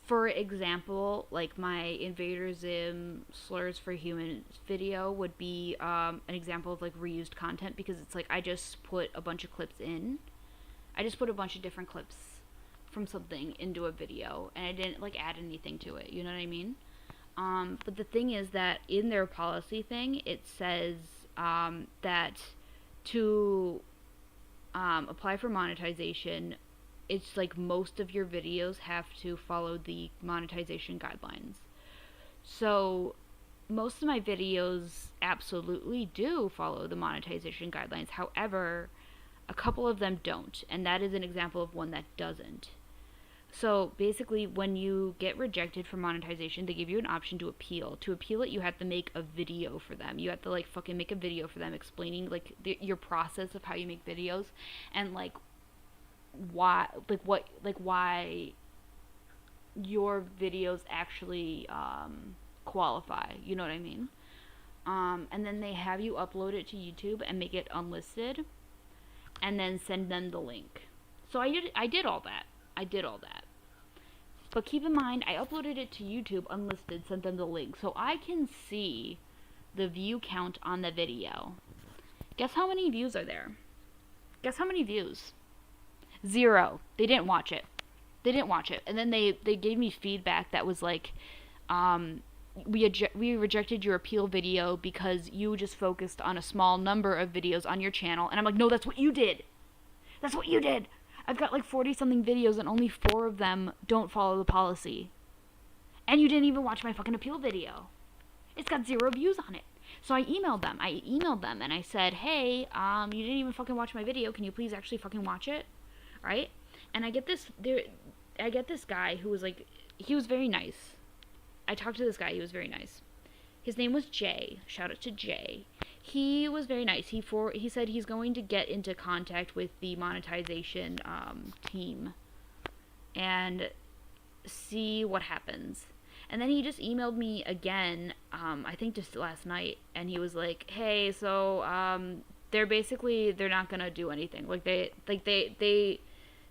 for example, like my Invader Zim Slurs for Humans video would be, an example of like reused content, because it's like I just put a bunch of clips in. I just put a bunch of different clips from something into a video, and I didn't like add anything to it, you know what I mean? But the thing is that in their policy thing, it says, that to apply for monetization, it's like most of your videos have to follow the monetization guidelines. So most of my videos absolutely do follow the monetization guidelines. However, a couple of them don't, and that is an example of one that doesn't. So basically, when you get rejected for monetization, they give you an option to appeal. To appeal it, you have to make a video for them. You have to like fucking make a video for them explaining like your process of how you make videos, and like why your videos actually qualify. You know what I mean? And then they have you upload it to YouTube and make it unlisted, and then send them the link. So I did all that. But keep in mind, I uploaded it to YouTube unlisted, sent them the link, so I can see the view count on the video. Guess how many views are there? Guess how many views? 0. They didn't watch it. They didn't watch it. And then they gave me feedback that was like, we rejected your appeal video because you just focused on a small number of videos on your channel. And I'm like, no, that's what you did. That's what you did. I've got like 40-something videos and only 4 of them don't follow the policy. And you didn't even watch my fucking appeal video. It's got 0 views on it. So I emailed them. And I said, hey, you didn't even fucking watch my video. Can you please actually fucking watch it? Right? And I get this guy who was like, he was very nice. I talked to this guy. He was very nice. His name was Jay. Shout out to Jay. He was very nice. He said he's going to get into contact with the monetization team and see what happens. And then he just emailed me again, I think just last night, and he was like, hey, so they're not gonna do anything.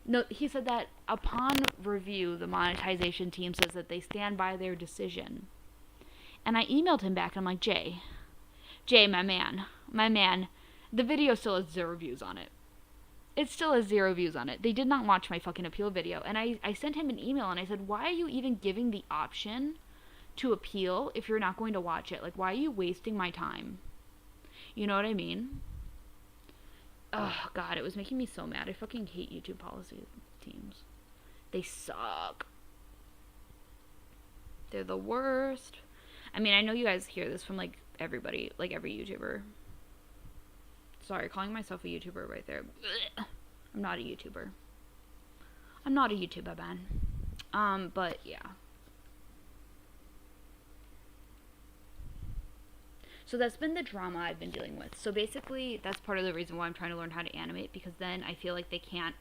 No, he said that upon review, the monetization team says that they stand by their decision. And I emailed him back, and I'm like, Jay, my man, the video still has 0 views on it. It still has 0 views on it. They did not watch my fucking appeal video. And I sent him an email, and I said, why are you even giving the option to appeal if you're not going to watch it? Like, why are you wasting my time? You know what I mean? Oh, God, it was making me so mad. I fucking hate YouTube policy teams. They suck. They're the worst. I mean, I know you guys hear this from, like, everybody, like, every YouTuber. Sorry, calling myself a YouTuber right there. I'm not a YouTuber. I'm not a YouTuber, man. But, yeah. So that's been the drama I've been dealing with. So basically, that's part of the reason why I'm trying to learn how to animate, because then I feel like they can't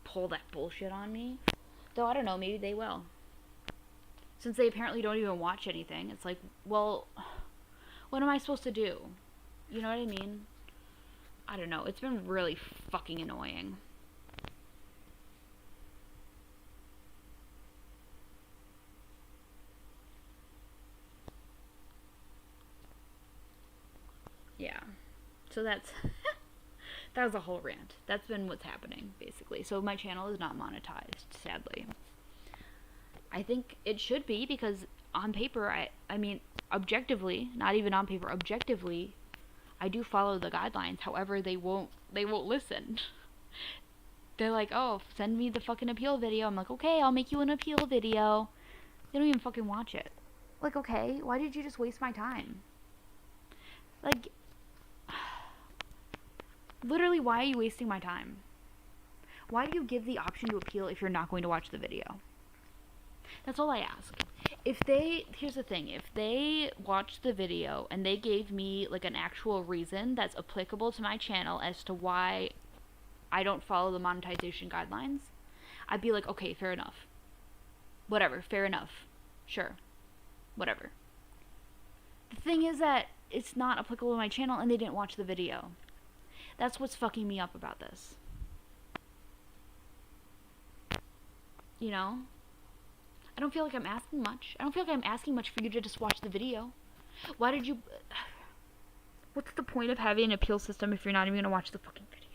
pull that bullshit on me. Though, I don't know, maybe they will. Since they apparently don't even watch anything, it's like, well, what am I supposed to do? You know what I mean? I don't know. It's been really fucking annoying. Yeah. So that's that was a whole rant. That's been what's happening, basically. So my channel is not monetized, sadly. I think it should be, because on paper, I mean, objectively, not even on paper, objectively, I do follow the guidelines. However, they won't listen. They're like, oh, send me the fucking appeal video. I'm like, okay, I'll make you an appeal video. They don't even fucking watch it. Like, okay, why did you just waste my time? Like, literally, why are you wasting my time? Why do you give the option to appeal if you're not going to watch the video? That's all I ask. Here's the thing, if they watched the video and they gave me, like, an actual reason that's applicable to my channel as to why I don't follow the monetization guidelines, I'd be like, okay, fair enough. Whatever, fair enough. Sure. Whatever. The thing is that it's not applicable to my channel and they didn't watch the video. That's what's fucking me up about this. You know? I don't feel like I'm asking much. I don't feel like I'm asking much for you to just watch the video. Why did you... What's the point of having an appeal system if you're not even going to watch the fucking video?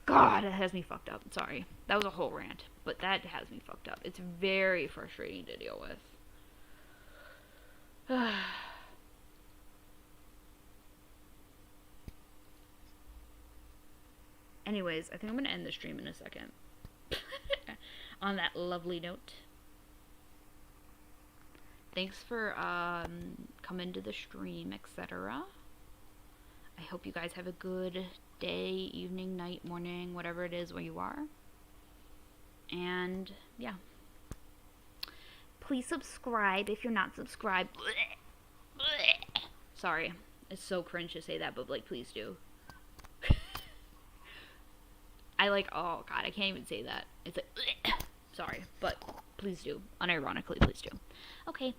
God, that has me fucked up. Sorry. That was a whole rant. But that has me fucked up. It's very frustrating to deal with. Anyways, I think I'm going to end the stream in a second. On that lovely note. Thanks for coming to the stream, etc. I hope you guys have a good day, evening, night, morning, whatever it is where you are. And, yeah. Please subscribe if you're not subscribed. Sorry. It's so cringe to say that, but, like, please do. Oh, God, I can't even say that. It's like, sorry, but please do. Unironically, please do. Okay.